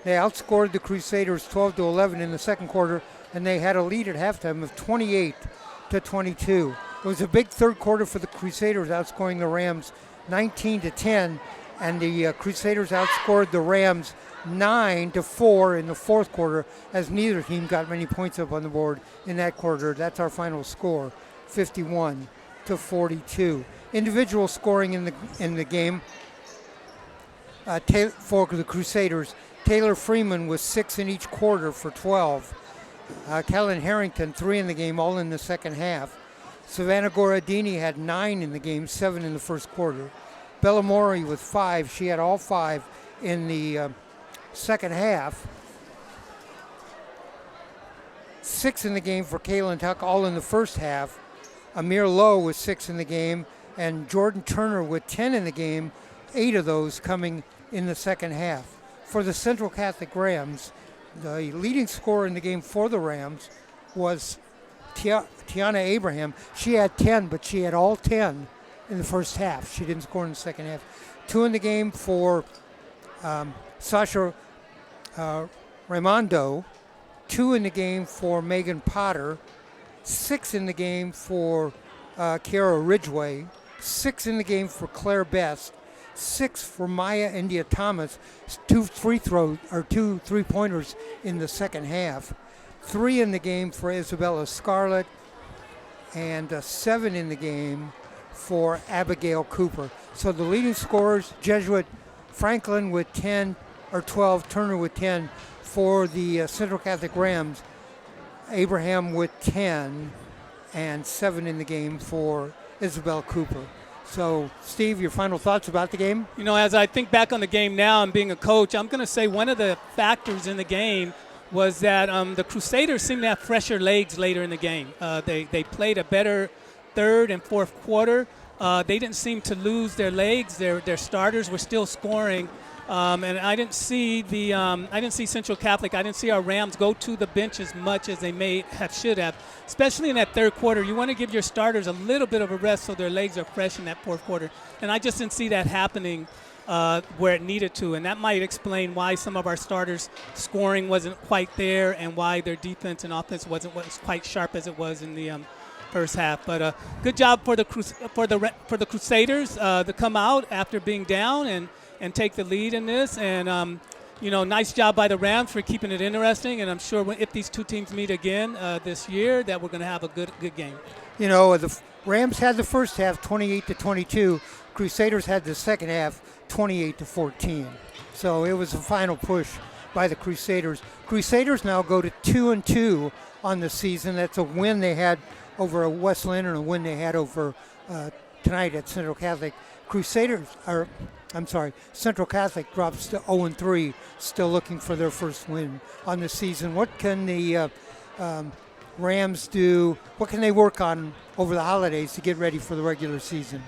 They outscored the Crusaders 12-11 in the second quarter, and they had a lead at halftime of 28-22. It was a big third quarter for the Crusaders, outscoring the Rams 19-10, and the Crusaders outscored the Rams 9-4 in the fourth quarter, as neither team got many points up on the board in that quarter. That's our final score, 51-42. Individual scoring in the game for the Crusaders. Taylor Freeman was 6 in each quarter for 12. Kellen Harrington 3 in the game, all in the second half. Savannah Goradini had 9 in the game, 7 in the first quarter. Bella Mori with 5. She had all 5 in the second half. 6 in the game for Kaylin Tuck, all in the first half. Amir Lowe with 6 in the game, and Jordan Turner with 10 in the game, 8 of those coming in the second half. For the Central Catholic Rams, the leading scorer in the game for the Rams was Tiana Abraham. She had 10, but she had all 10 in the first half. She didn't score in the second half. 2 in the game for Sasha Raimondo, 2 in the game for Megan Potter, 6 in the game for Kiara Ridgway, 6 in the game for Claire Best, 6 for Maya India Thomas, 2 3-pointers in the second half, 3 in the game for Isabella Scarlett, and 7 in the game for Abigail Cooper. So the leading scorers, Jesuit Franklin with 10 or 12, Turner with 10 for the Central Catholic Rams, Abraham with 10, and 7 in the game for Isabel Cooper. So, Steve, your final thoughts about the game? You know, as I think back on the game now and being a coach, I'm going to say one of the factors in the game was that the Crusaders seemed to have fresher legs later in the game. They played a better third and fourth quarter. They didn't seem to lose their legs. Their starters were still scoring. And I didn't see Central Catholic. I didn't see our Rams go to the bench as much as they should have, especially in that third quarter. You want to give your starters a little bit of a rest so their legs are fresh in that fourth quarter. And I just didn't see that happening where it needed to. And that might explain why some of our starters' scoring wasn't quite there and why their defense and offense wasn't quite sharp as it was in the first half. But good job for the Crusaders to come out after being down and take the lead in this. And, nice job by the Rams for keeping it interesting. And I'm sure if these two teams meet again this year, that we're going to have a good game. You know, the Rams had the first half 28-22. Crusaders had the second half 28-14. So it was a final push by the Crusaders. Crusaders now go to 2-2 on the season. That's a win they had over Westland and a win they had over tonight at Central Catholic. Central Catholic drops to 0-3, still looking for their first win on the season. What can the Rams do? What can they work on over the holidays to get ready for the regular season?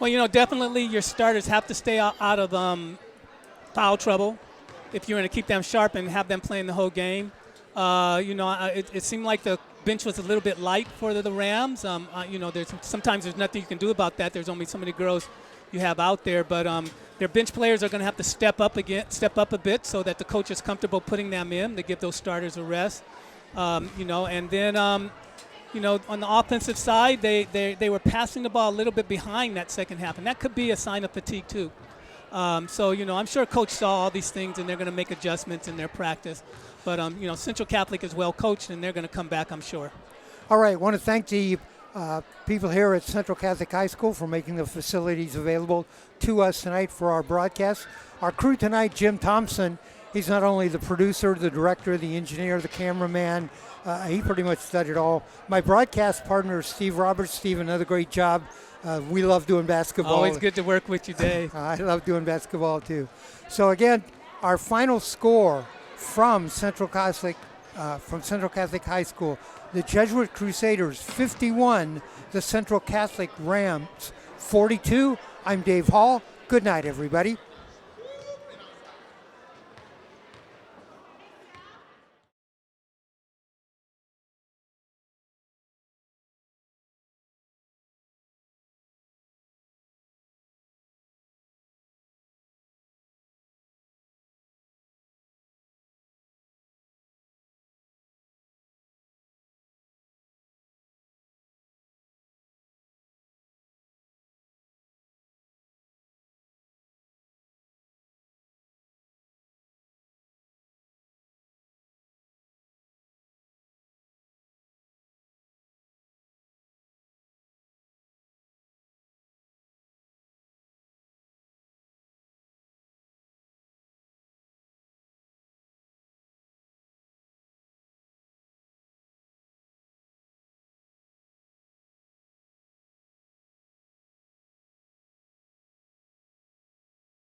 Well, definitely your starters have to stay out of foul trouble if you're going to keep them sharp and have them playing the whole game. It seemed like the bench was a little bit light for the Rams. Sometimes there's nothing you can do about that. There's only so many girls you have out there, but their bench players are going to have to step up a bit so that the coach is comfortable putting them in to give those starters a rest. And then on the offensive side, they were passing the ball a little bit behind that second half, and that could be a sign of fatigue too. I'm sure Coach saw all these things, and they're going to make adjustments in their practice. But, Central Catholic is well coached, and they're going to come back, I'm sure. All right. I want to thank the people here at Central Catholic High School for making the facilities available to us tonight for our broadcast. Our crew tonight, Jim Thompson, he's not only the producer, the director, the engineer, the cameraman. He pretty much did it all. My broadcast partner, Steve Roberts. Steve, another great job. We love doing basketball. Always good to work with you, Dave. I love doing basketball, too. So, again, our final score from Central Catholic High School, the Jesuit Crusaders 51, the Central Catholic Rams 42. I'm Dave Hall. Good night, everybody.